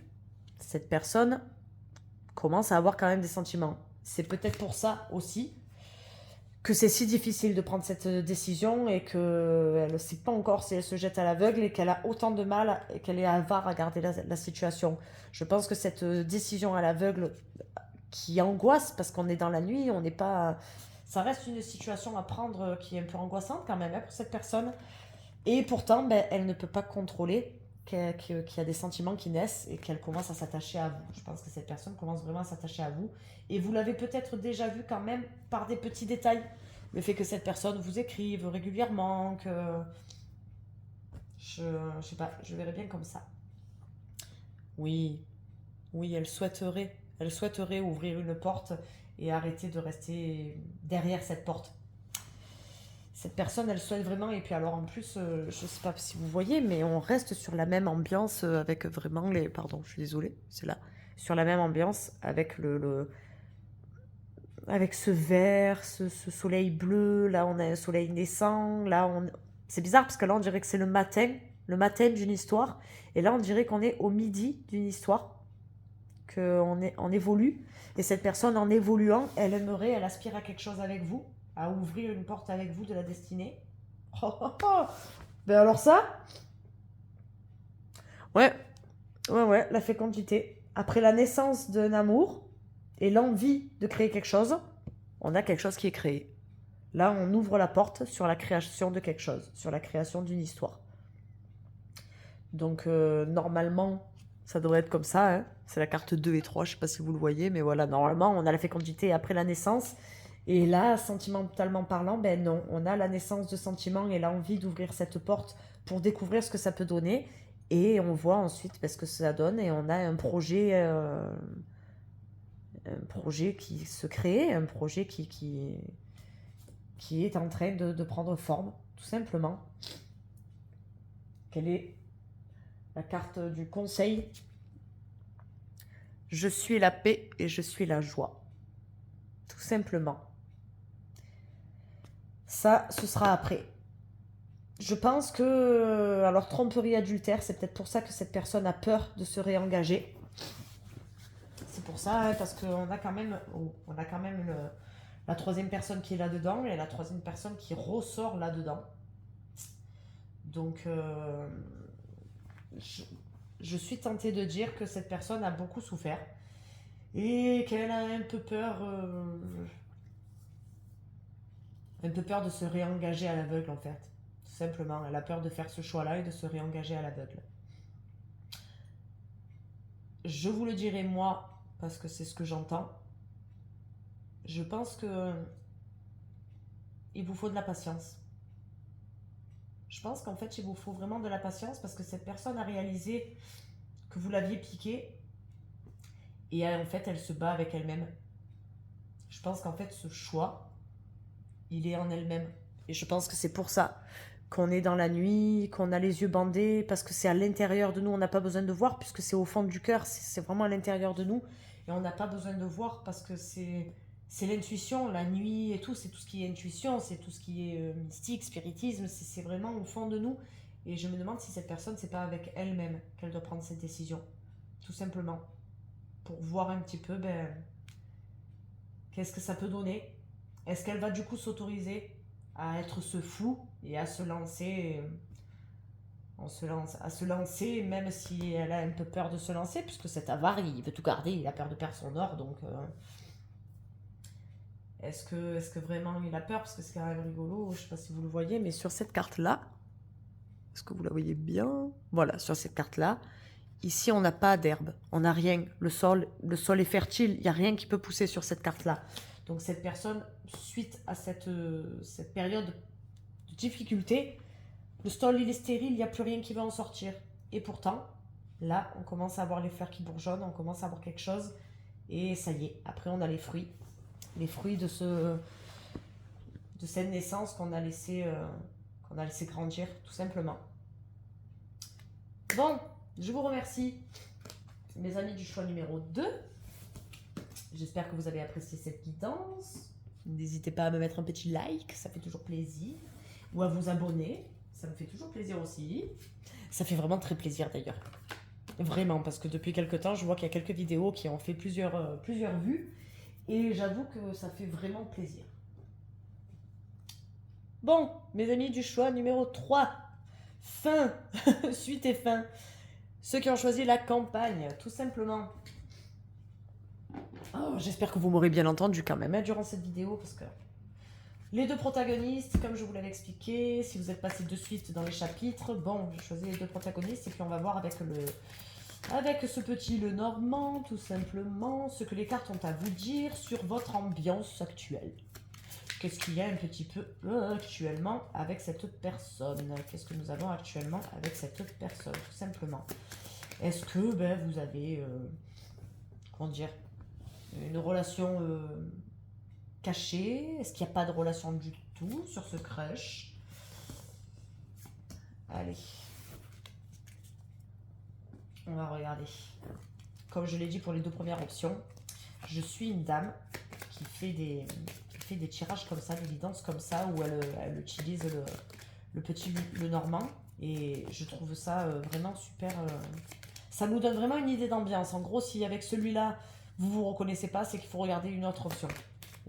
cette personne commence à avoir quand même des sentiments. C'est peut-être pour ça aussi que c'est si difficile de prendre cette décision et qu'elle ne sait pas encore si elle se jette à l'aveugle et qu'elle a autant de mal et qu'elle est avare à garder la situation. Je pense que cette décision à l'aveugle qui angoisse parce qu'on est dans la nuit, on n'est pas... Ça reste une situation à prendre qui est un peu angoissante quand même hein, pour cette personne. Et pourtant, ben, elle ne peut pas contrôler qu'il y a des sentiments qui naissent et qu'elle commence à s'attacher à vous. Je pense que cette personne commence vraiment à s'attacher à vous. Et vous l'avez peut-être déjà vu quand même par des petits détails. Le fait que cette personne vous écrive régulièrement, que... Je sais pas, je verrais bien comme ça. Oui, oui, elle souhaiterait ouvrir une porte et arrêter de rester derrière cette porte. Cette personne, elle souhaite vraiment, et puis alors en plus, je sais pas si vous voyez, mais on reste sur la même ambiance avec vraiment les... Pardon, je suis désolée, c'est là. Sur la même ambiance avec avec ce vert, ce soleil bleu, là on a un soleil naissant, là on... C'est bizarre parce que là on dirait que c'est le matin d'une histoire, et là on dirait qu'on est au midi d'une histoire, on évolue, et cette personne en évoluant, elle aspire à quelque chose avec vous, à ouvrir une porte avec vous de la destinée. Oh, oh, oh. Ben alors ça, ouais, Ouais, la fécondité. Après la naissance d'un amour et l'envie de créer quelque chose, on a quelque chose qui est créé. Là, on ouvre la porte sur la création de quelque chose, sur la création d'une histoire. Donc, normalement, ça devrait être comme ça. Hein. C'est la carte 2 et 3, je ne sais pas si vous le voyez, mais voilà, normalement, on a la fécondité après la naissance. Et là, sentimentalement parlant, ben non, on a la naissance de sentiments et l'envie d'ouvrir cette porte pour découvrir ce que ça peut donner. Et on voit ensuite ce que ça donne et on a un projet qui se crée, un projet qui est en train de prendre forme, tout simplement. Quelle est la carte du conseil? Je suis la paix et je suis la joie. Tout simplement. Ça, ce sera après. Je pense que... Alors, tromperie adultère, c'est peut-être pour ça que cette personne a peur de se réengager. C'est pour ça, hein, parce qu'on a quand même, la troisième personne qui est là-dedans et la troisième personne qui ressort là-dedans. Donc, je suis tentée de dire que cette personne a beaucoup souffert et qu'elle a un peu peur de se réengager à l'aveugle, en fait. Tout simplement, elle a peur de faire ce choix-là et de se réengager à l'aveugle. Je vous le dirai moi, parce que c'est ce que j'entends. Je pense que il vous faut de la patience. Je pense qu'en fait, il vous faut vraiment de la patience parce que cette personne a réalisé que vous l'aviez piquée et en fait, elle se bat avec elle-même. Je pense qu'en fait, ce choix, il est en elle-même. Et je pense que c'est pour ça qu'on est dans la nuit, qu'on a les yeux bandés, parce que c'est à l'intérieur de nous, on n'a pas besoin de voir, puisque c'est au fond du cœur, c'est vraiment à l'intérieur de nous, et on n'a pas besoin de voir, parce que c'est l'intuition, la nuit et tout, c'est tout ce qui est intuition, c'est tout ce qui est mystique, spiritisme, c'est vraiment au fond de nous, et je me demande si cette personne, c'est pas avec elle-même qu'elle doit prendre cette décision, tout simplement, pour voir un petit peu, qu'est-ce que ça peut donner. Est-ce qu'elle va du coup s'autoriser à être ce fou et à se lancer à se lancer même si elle a un peu peur de se lancer puisque cet avare il veut tout garder, il a peur de perdre son or donc est-ce que vraiment il a peur parce que c'est quand même rigolo, je sais pas si vous le voyez mais sur cette carte là, est-ce que vous la voyez bien? Voilà, sur cette carte là, ici on n'a pas d'herbe, on n'a rien, le sol est fertile, il n'y a rien qui peut pousser sur cette carte là. Donc cette personne, suite à cette période de difficulté, le sol il est stérile, il n'y a plus rien qui va en sortir. Et pourtant, là, on commence à avoir les fleurs qui bourgeonnent, on commence à avoir quelque chose. Et ça y est, après on a les fruits. Les fruits de cette naissance qu'on a laissé grandir, tout simplement. Bon, je vous remercie, mes amis du choix numéro 2. J'espère que vous avez apprécié cette guidance. N'hésitez pas à me mettre un petit like, ça fait toujours plaisir. Ou à vous abonner, ça me fait toujours plaisir aussi. Ça fait vraiment très plaisir d'ailleurs. Vraiment, parce que depuis quelques temps, je vois qu'il y a quelques vidéos qui ont fait plusieurs vues. Et j'avoue que ça fait vraiment plaisir. Bon, mes amis du choix numéro 3. Fin. Suite et fin. Ceux qui ont choisi la campagne, tout simplement. Oh, j'espère que vous m'aurez bien entendu quand même durant cette vidéo parce que les deux protagonistes, comme je vous l'avais expliqué, si vous êtes passé de suite dans les chapitres, bon, j'ai choisi les deux protagonistes et puis on va voir avec ce petit Lenormand, tout simplement, ce que les cartes ont à vous dire sur votre ambiance actuelle. Qu'est-ce qu'il y a un petit peu actuellement avec cette personne? Qu'est-ce que nous avons actuellement avec cette personne, tout simplement? Est-ce que vous avez, comment dire, une relation cachée? Est-ce qu'il n'y a pas de relation du tout sur ce crush? Allez. On va regarder. Comme je l'ai dit pour les deux premières options, je suis une dame qui fait des tirages comme ça, des guidances comme ça, où elle utilise le petit Lenormand. Et je trouve ça vraiment super... ça nous donne vraiment une idée d'ambiance. En gros, si avec celui-là, vous ne vous reconnaissez pas, c'est qu'il faut regarder une autre option.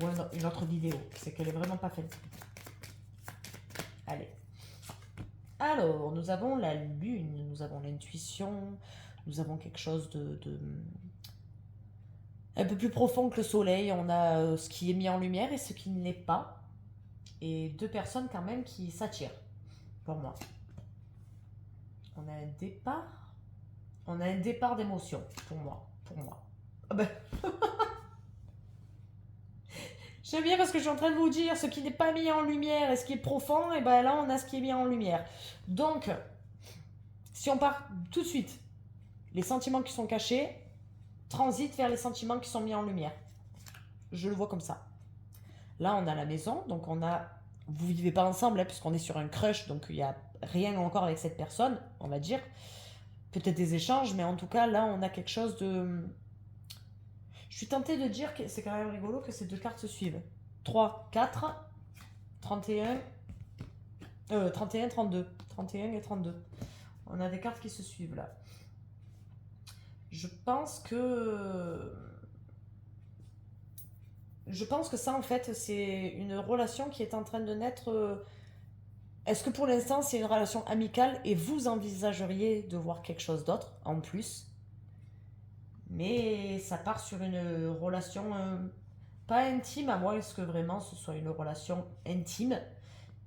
Ou une autre vidéo. C'est qu'elle est vraiment pas faite. Allez. Alors, nous avons la lune, nous avons l'intuition, Nous avons quelque chose un peu plus profond que le soleil. On a ce qui est mis en lumière et ce qui ne l'est pas. Et deux personnes quand même qui s'attirent, pour moi. On a un départ. On a un départ d'émotion, pour moi. Ah ben. J'aime bien parce que je suis en train de vous dire ce qui n'est pas mis en lumière et ce qui est profond, et ben là on a ce qui est mis en lumière. Donc, si on part tout de suite, les sentiments qui sont cachés transitent vers les sentiments qui sont mis en lumière. Je le vois comme ça. Là on a la maison, donc on a... Vous vivez pas ensemble, hein, puisqu'on est sur un crush, donc il n'y a rien encore avec cette personne, on va dire. Peut-être des échanges, mais en tout cas là on a quelque chose de... Je suis tentée de dire que c'est quand même rigolo que ces deux cartes se suivent. 3, 4, 31, 31, 32. 31 et 32. On a des cartes qui se suivent là. Je pense que ça en fait c'est une relation qui est en train de naître. Est-ce que pour l'instant c'est une relation amicale et vous envisageriez de voir quelque chose d'autre en plus? Mais ça part sur une relation pas intime, à moins que vraiment ce soit une relation intime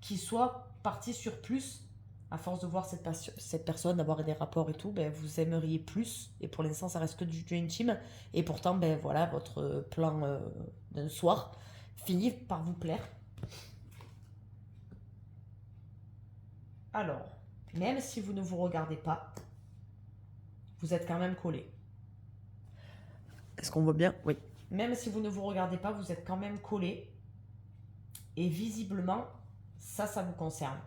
qui soit partie sur plus. À force de voir cette personne, d'avoir des rapports et tout, ben, vous aimeriez plus. Et pour l'instant, ça reste que du intime. Et pourtant, ben, voilà, votre plan d'un soir finit par vous plaire. Alors, même si vous ne vous regardez pas, vous êtes quand même collés. Est-ce qu'on voit bien? Oui. Même si vous ne vous regardez pas, vous êtes quand même collés. Et visiblement, ça vous concerne.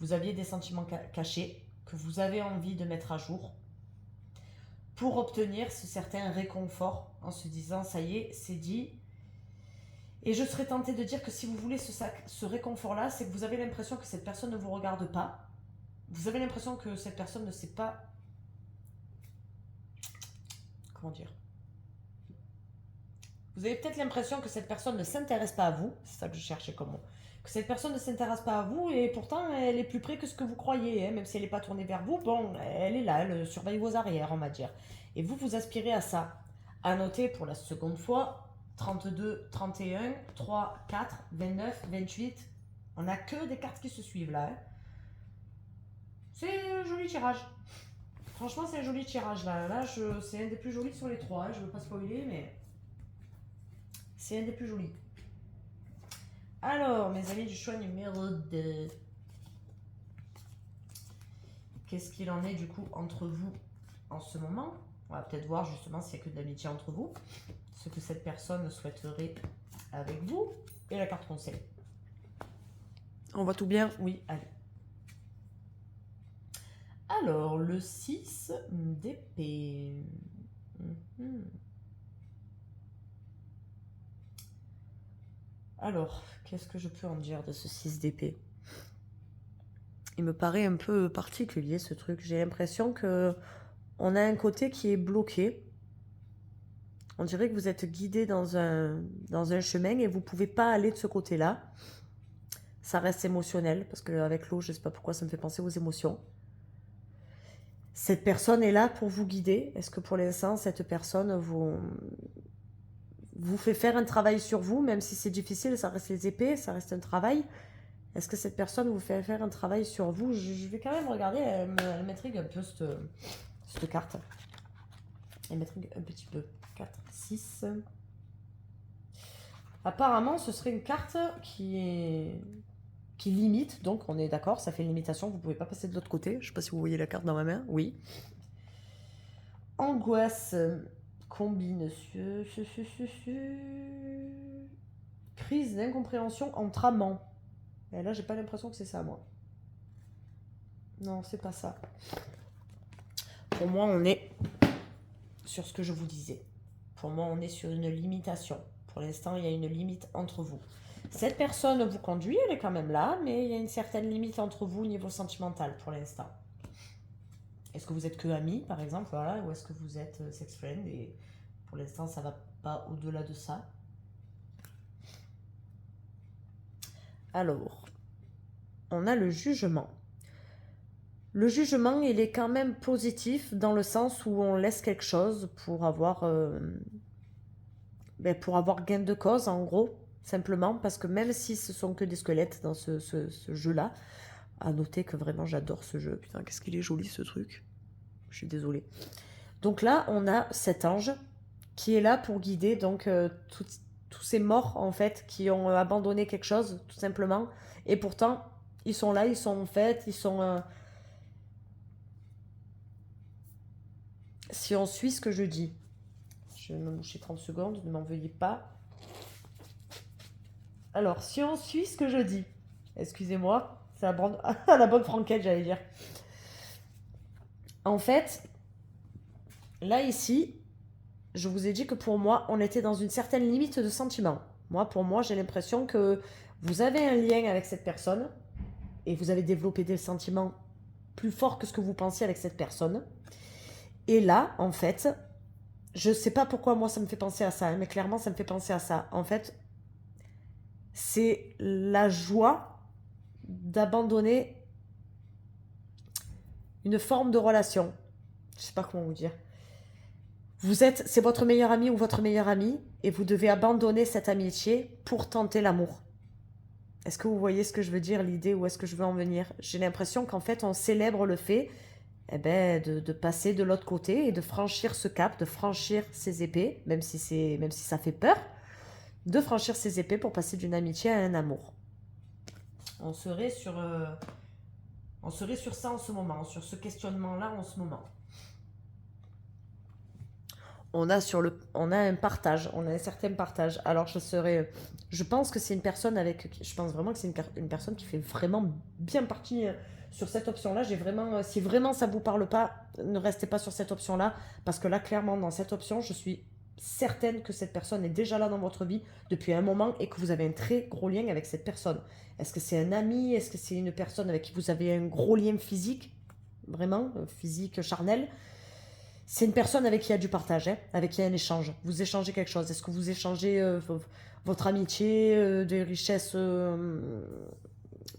Vous aviez des sentiments cachés que vous avez envie de mettre à jour pour obtenir ce certain réconfort en se disant ça y est, c'est dit. Et je serais tentée de dire que si vous voulez ce réconfort-là, c'est que vous avez l'impression que cette personne ne vous regarde pas. Vous avez l'impression que cette personne ne sait pas... Comment dire? Vous avez peut-être l'impression que cette personne ne s'intéresse pas à vous. C'est ça que je cherchais comme mot. Que cette personne ne s'intéresse pas à vous et pourtant elle est plus près que ce que vous croyez. Hein. Même si elle n'est pas tournée vers vous, bon, elle est là, elle surveille vos arrières, on va dire. Et vous aspirez à ça. À noter pour la seconde fois, 32, 31, 3, 4, 29, 28. On n'a que des cartes qui se suivent là. Hein. C'est un joli tirage. Franchement, c'est un joli tirage là. Là, c'est un des plus jolis sur les trois. Hein. Je ne veux pas spoiler, mais c'est un des plus jolis. Alors, mes amis du choix numéro 2. Qu'est-ce qu'il en est du coup entre vous en ce moment? On va peut-être voir justement s'il n'y a que de l'amitié entre vous. Ce que cette personne souhaiterait avec vous. Et la carte conseil. On voit tout bien? Oui, allez. Alors, le 6 d'épée. Alors, qu'est-ce que je peux en dire de ce 6 d'épée? Il me paraît un peu particulier ce truc. J'ai l'impression que on a un côté qui est bloqué. On dirait que vous êtes guidé dans un chemin et vous ne pouvez pas aller de ce côté-là. Ça reste émotionnel, parce qu'avec l'eau, je ne sais pas pourquoi ça me fait penser aux émotions. Cette personne est là pour vous guider. Est-ce que pour l'instant, cette personne vous fait faire un travail sur vous, même si c'est difficile, ça reste les épées, ça reste un travail. Est-ce que cette personne vous fait faire un travail sur vous? Je vais quand même regarder, elle m'intrigue un peu cette carte. Elle m'intrigue un petit peu. 4, 6. Apparemment, ce serait une carte qui limite, donc on est d'accord, ça fait une limitation, vous ne pouvez pas passer de l'autre côté. Je ne sais pas si vous voyez la carte dans ma main, oui. Angoisse, combine, crise d'incompréhension entre amants. Et là, j'ai pas l'impression que c'est ça, moi. Non, c'est pas ça. Pour moi, on est sur ce que je vous disais. Pour moi, on est sur une limitation. Pour l'instant, il y a une limite entre vous. Cette personne vous conduit, elle est quand même là, mais il y a une certaine limite entre vous au niveau sentimental pour l'instant. Est-ce que vous êtes que amis, par exemple, voilà, ou est-ce que vous êtes sex friend et pour l'instant, ça va pas au-delà de ça. Alors, on a le jugement. Le jugement, il est quand même positif dans le sens où on laisse quelque chose pour avoir gain de cause, en gros, simplement, parce que même si ce sont que des squelettes dans ce jeu-là, à noter que vraiment j'adore ce jeu. Putain, qu'est-ce qu'il est joli ce truc. Je suis désolée. Donc là, on a cet ange qui est là pour guider donc tous ces morts en fait qui ont abandonné quelque chose tout simplement. Et pourtant, ils sont là, ils sont en fait, ils sont. Si on suit ce que je dis, je vais me moucher 30 secondes, ne m'en veuillez pas. Alors, si on suit ce que je dis, excusez-moi, c'est la bonne franquette, j'allais dire. En fait, là ici, je vous ai dit que pour moi, on était dans une certaine limite de sentiments. Pour moi, j'ai l'impression que vous avez un lien avec cette personne et vous avez développé des sentiments plus forts que ce que vous pensiez avec cette personne. Et là, en fait, je sais pas pourquoi moi ça me fait penser à ça, hein, mais clairement ça me fait penser à ça. En fait, c'est la joie d'abandonner une forme de relation. Je sais pas comment vous dire. C'est votre meilleur ami ou votre meilleure amie et vous devez abandonner cette amitié pour tenter l'amour. Est-ce que vous voyez ce que je veux dire, l'idée, où est-ce que je veux en venir? J'ai l'impression qu'en fait on célèbre le fait de passer de l'autre côté et de franchir ce cap, de franchir ces épées, même si ça fait peur, de franchir ces épées pour passer d'une amitié à un amour. On serait sur ça en ce moment, sur ce questionnement-là en ce moment. On a un partage, on a un certain partage. Alors je pense que c'est une personne je pense vraiment que c'est une personne qui fait vraiment bien partie sur cette option-là. Si vraiment ça vous parle pas, ne restez pas sur cette option-là, parce que là clairement dans cette option, je suis certaine que cette personne est déjà là dans votre vie depuis un moment et que vous avez un très gros lien avec cette personne. Est-ce que c'est un ami? Est-ce que c'est une personne avec qui vous avez un gros lien physique? Vraiment, physique, charnel? C'est une personne avec qui il y a du partage, hein, avec qui il y a un échange. Vous échangez quelque chose. Est-ce que vous échangez votre amitié, des richesses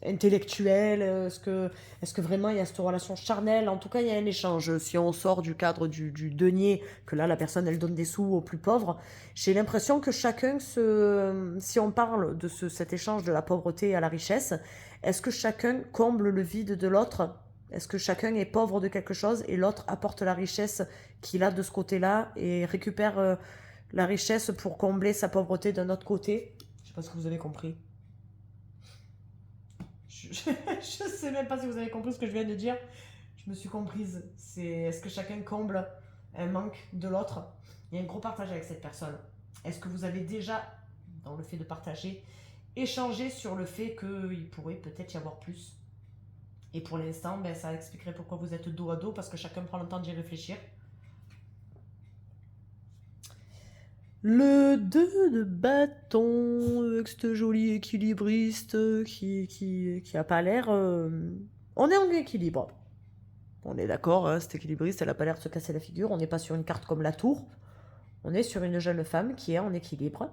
intellectuelles? Est-ce que vraiment il y a cette relation charnelle? En tout cas, il y a un échange. Si on sort du cadre du denier, que là, la personne, elle donne des sous aux plus pauvres, j'ai l'impression que chacun si on parle de cet échange de la pauvreté à la richesse, est-ce que chacun comble le vide de l'autre? Est-ce que chacun est pauvre de quelque chose et l'autre apporte la richesse qu'il a de ce côté-là et récupère la richesse pour combler sa pauvreté d'un autre côté? Je sais pas si vous avez compris. Je sais même pas si vous avez compris ce que je viens de dire. Je me suis comprise. Est-ce que chacun comble un manque de l'autre? Il y a un gros partage avec cette personne. Est-ce que vous avez déjà, dans le fait de partager, échangé sur le fait qu'il pourrait peut-être y avoir plus? Et pour l'instant, ça expliquerait pourquoi vous êtes dos à dos, parce que chacun prend le temps d'y réfléchir. Le 2 de bâton, avec ce joli équilibriste qui a pas l'air... On est en équilibre. On est d'accord, hein, cet équilibriste, elle a pas l'air de se casser la figure. On n'est pas sur une carte comme la tour. On est sur une jeune femme qui est en équilibre,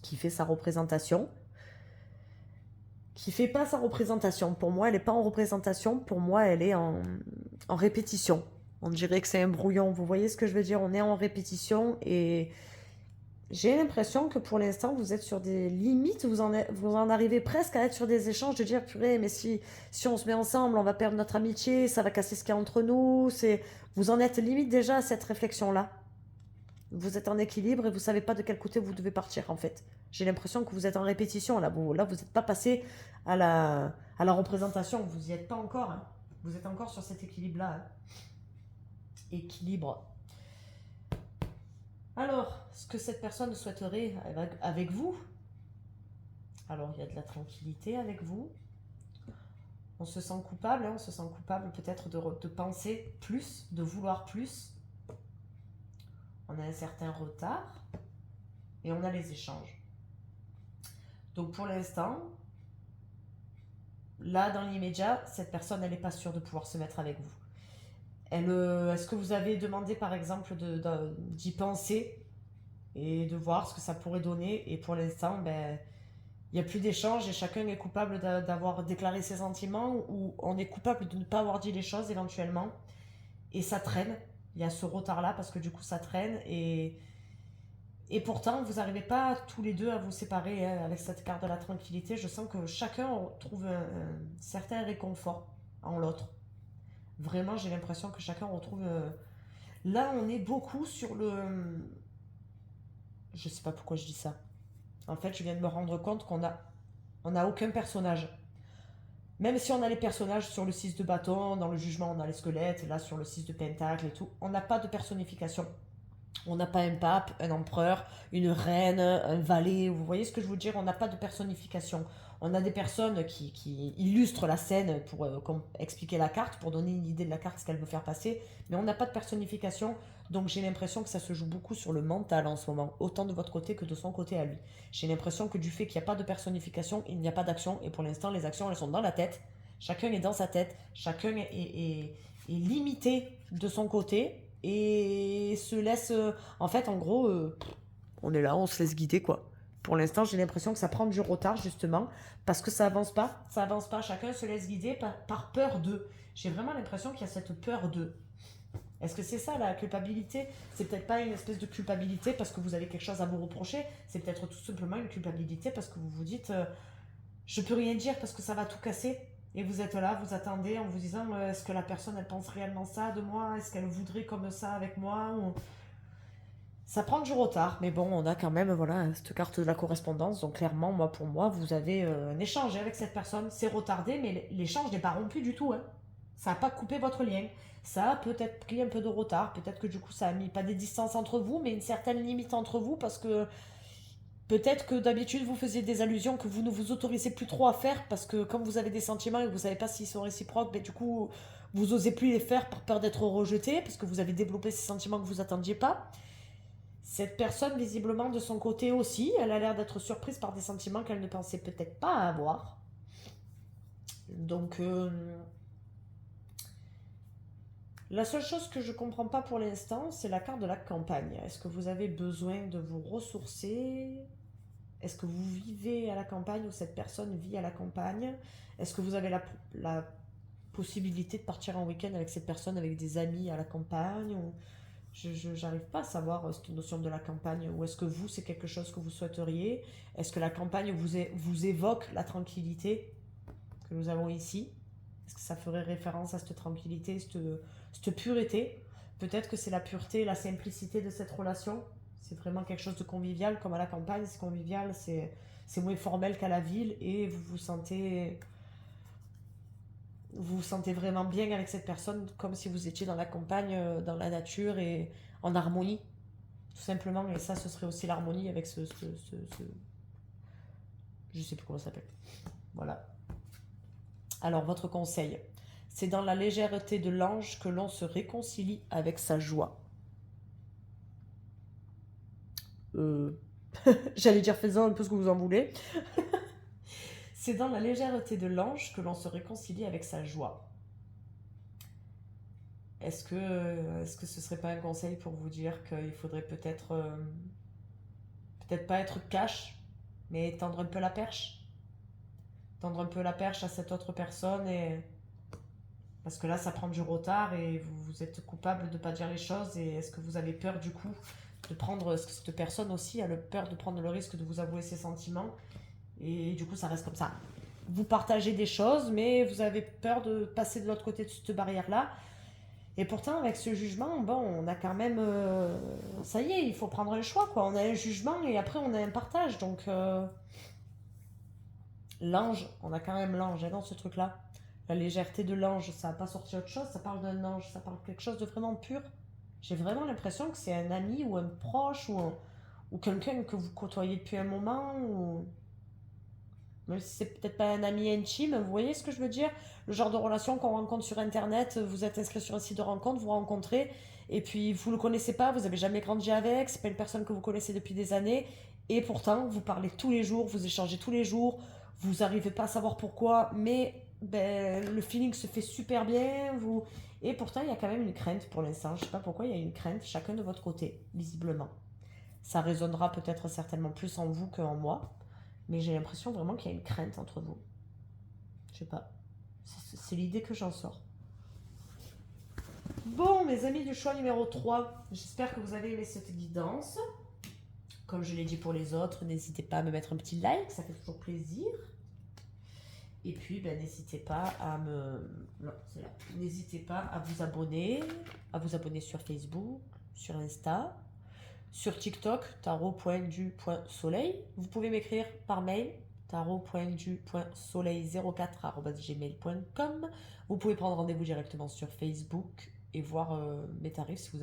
qui fait sa représentation, qui fait pas sa représentation. Pour moi, elle n'est pas en représentation. Pour moi, elle est en répétition. On dirait que c'est un brouillon. Vous voyez ce que je veux dire? On est en répétition et j'ai l'impression que pour l'instant, vous êtes sur des limites. Vous en arrivez presque à être sur des échanges de dire, purée, mais si on se met ensemble, on va perdre notre amitié, ça va casser ce qu'il y a entre nous. Vous en êtes limite déjà à cette réflexion-là. Vous êtes en équilibre et vous savez pas de quel côté vous devez partir en fait. J'ai l'impression que vous êtes en répétition là. Vous n'êtes pas passé à la représentation. Vous n'y êtes pas encore. Hein. Vous êtes encore sur cet équilibre-là. Hein. Équilibre. Alors, ce que cette personne souhaiterait avec vous. Alors, il y a de la tranquillité avec vous. On se sent coupable. Hein, on se sent coupable peut-être de penser plus, de vouloir plus. On a un certain retard et on a les échanges. Donc pour l'instant, là dans l'immédiat, cette personne elle n'est pas sûre de pouvoir se mettre avec vous. Est-ce que vous avez demandé par exemple d'y penser et de voir ce que ça pourrait donner? Et pour l'instant, Il n'y a plus d'échange et chacun est coupable d'avoir déclaré ses sentiments ou on est coupable de ne pas avoir dit les choses éventuellement. Et ça traîne. Il y a ce retard-là parce que du coup ça traîne et pourtant vous n'arrivez pas tous les deux à vous séparer hein, avec cette carte de la tranquillité. Je sens que chacun trouve un certain réconfort en l'autre. Vraiment, j'ai l'impression que chacun retrouve... Là, on est beaucoup sur le... Je sais pas pourquoi je dis ça. En fait, je viens de me rendre compte on a aucun personnage. Même si on a les personnages sur le 6 de bâton, dans le jugement on a les squelettes, et là sur le 6 de pentacle et tout, on n'a pas de personnification. On n'a pas un pape, un empereur, une reine, un valet, vous voyez ce que je veux dire. On n'a pas de personnification. On a des personnes qui illustrent la scène pour expliquer la carte, pour donner une idée de la carte, ce qu'elle veut faire passer, mais on n'a pas de personnification, donc j'ai l'impression que ça se joue beaucoup sur le mental en ce moment, autant de votre côté que de son côté à lui. J'ai l'impression que du fait qu'il n'y a pas de personnification, il n'y a pas d'action, et pour l'instant les actions elles sont dans la tête, chacun est dans sa tête, chacun est limité de son côté, et se laisse... en fait, en gros, on est là, on se laisse guider, quoi. Pour l'instant, j'ai l'impression que ça prend du retard, justement, parce que ça avance pas. Ça avance pas, chacun se laisse guider par peur d'eux. J'ai vraiment l'impression qu'il y a cette peur d'eux. Est-ce que c'est ça, la culpabilité? C'est peut-être pas une espèce de culpabilité parce que vous avez quelque chose à vous reprocher. C'est peut-être tout simplement une culpabilité parce que vous vous dites je peux rien dire parce que ça va tout casser. Et vous êtes là, vous attendez en vous disant est-ce que la personne elle pense réellement ça de moi? Est-ce qu'elle voudrait comme ça avec moi? Ça prend du retard, mais bon, on a quand même voilà cette carte de la correspondance. Donc clairement, moi pour moi, vous avez un échange avec cette personne. C'est retardé, mais l'échange n'est pas rompu du tout. Hein. Ça n'a pas coupé votre lien. Ça a peut-être pris un peu de retard. Peut-être que du coup, ça a mis pas des distances entre vous, mais une certaine limite entre vous parce que peut-être que d'habitude vous faisiez des allusions que vous ne vous autorisez plus trop à faire parce que comme vous avez des sentiments et que vous savez pas s'ils sont réciproques, mais du coup vous osez plus les faire par peur d'être rejeté parce que vous avez développé ces sentiments que vous attendiez pas. Cette personne visiblement de son côté aussi, elle a l'air d'être surprise par des sentiments qu'elle ne pensait peut-être pas avoir. Donc la seule chose que je comprends pas pour l'instant, c'est la carte de la campagne. Est-ce que vous avez besoin de vous ressourcer? Est-ce que vous vivez à la campagne ou cette personne vit à la campagne? Est-ce que vous avez la possibilité de partir en week-end avec cette personne, avec des amis à la campagne ou... Je n'arrive pas à savoir cette notion de la campagne. Ou est-ce que vous, c'est quelque chose que vous souhaiteriez? Est-ce que la campagne vous évoque la tranquillité que nous avons ici? Est-ce que ça ferait référence à cette tranquillité, cette pureté? Peut-être que c'est la pureté, la simplicité de cette relation. C'est vraiment quelque chose de convivial, comme à la campagne, c'est convivial, c'est moins formel qu'à la ville et vous vous sentez vraiment bien avec cette personne, comme si vous étiez dans la campagne, dans la nature et en harmonie, tout simplement. Et ça, ce serait aussi l'harmonie avec je sais plus comment ça s'appelle. Voilà. Alors, votre conseil, c'est dans la légèreté de l'ange que l'on se réconcilie avec sa joie. J'allais dire faisant un peu ce que vous en voulez. C'est dans la légèreté de l'ange que l'on se réconcilie avec sa joie. Est-ce que ce serait pas un conseil pour vous dire qu'il faudrait peut-être pas être cash, mais tendre un peu la perche? Tendre un peu la perche à cette autre personne et... Parce que là, ça prend du retard et vous êtes coupable de ne pas dire les choses. Et est-ce que vous avez peur du coup de prendre... Est-ce que cette personne aussi a peur de prendre le risque de vous avouer ses sentiments? Et du coup, ça reste comme ça. Vous partagez des choses, mais vous avez peur de passer de l'autre côté de cette barrière-là. Et pourtant, avec ce jugement, bon, on a quand même... ça y est, il faut prendre un choix, quoi. On a un jugement et après, on a un partage. Donc, l'ange, on a quand même l'ange dans ce truc-là. La légèreté de l'ange, ça n'a pas sorti autre chose. Ça parle d'un ange, ça parle de quelque chose de vraiment pur. J'ai vraiment l'impression que c'est un ami ou un proche ou quelqu'un que vous côtoyez depuis un moment. Ou... Même si c'est peut-être pas un ami intime, vous voyez ce que je veux dire? Le genre de relation qu'on rencontre sur internet, vous êtes inscrit sur un site de rencontre, vous rencontrez, et puis vous le connaissez pas, vous avez jamais grandi avec, c'est pas une personne que vous connaissez depuis des années, et pourtant vous parlez tous les jours, vous échangez tous les jours, vous arrivez pas à savoir pourquoi, mais ben, le feeling se fait super bien, et pourtant il y a quand même une crainte pour l'instant, je sais pas pourquoi il y a une crainte, chacun de votre côté, visiblement. Ça résonnera peut-être certainement plus en vous qu'en moi. Mais j'ai l'impression vraiment qu'il y a une crainte entre vous. Je sais pas. C'est l'idée que j'en sors. Bon, mes amis du choix numéro 3, j'espère que vous avez aimé cette guidance. Comme je l'ai dit pour les autres, n'hésitez pas à me mettre un petit like, ça fait toujours plaisir. Et puis, ben, n'hésitez pas à me... Non, c'est là. N'hésitez pas à vous abonner sur Facebook, sur Insta, sur TikTok, tarot.du.soleil. Vous pouvez m'écrire par mail, tarot.du.soleil04@gmail.com. Vous pouvez prendre rendez-vous directement sur Facebook et voir mes tarifs si vous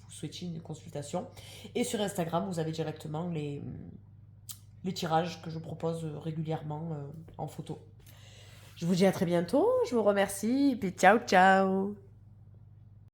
souhaitez une consultation. Et sur Instagram, vous avez directement les tirages que je propose régulièrement en photo. Je vous dis à très bientôt, je vous remercie, et puis ciao ciao.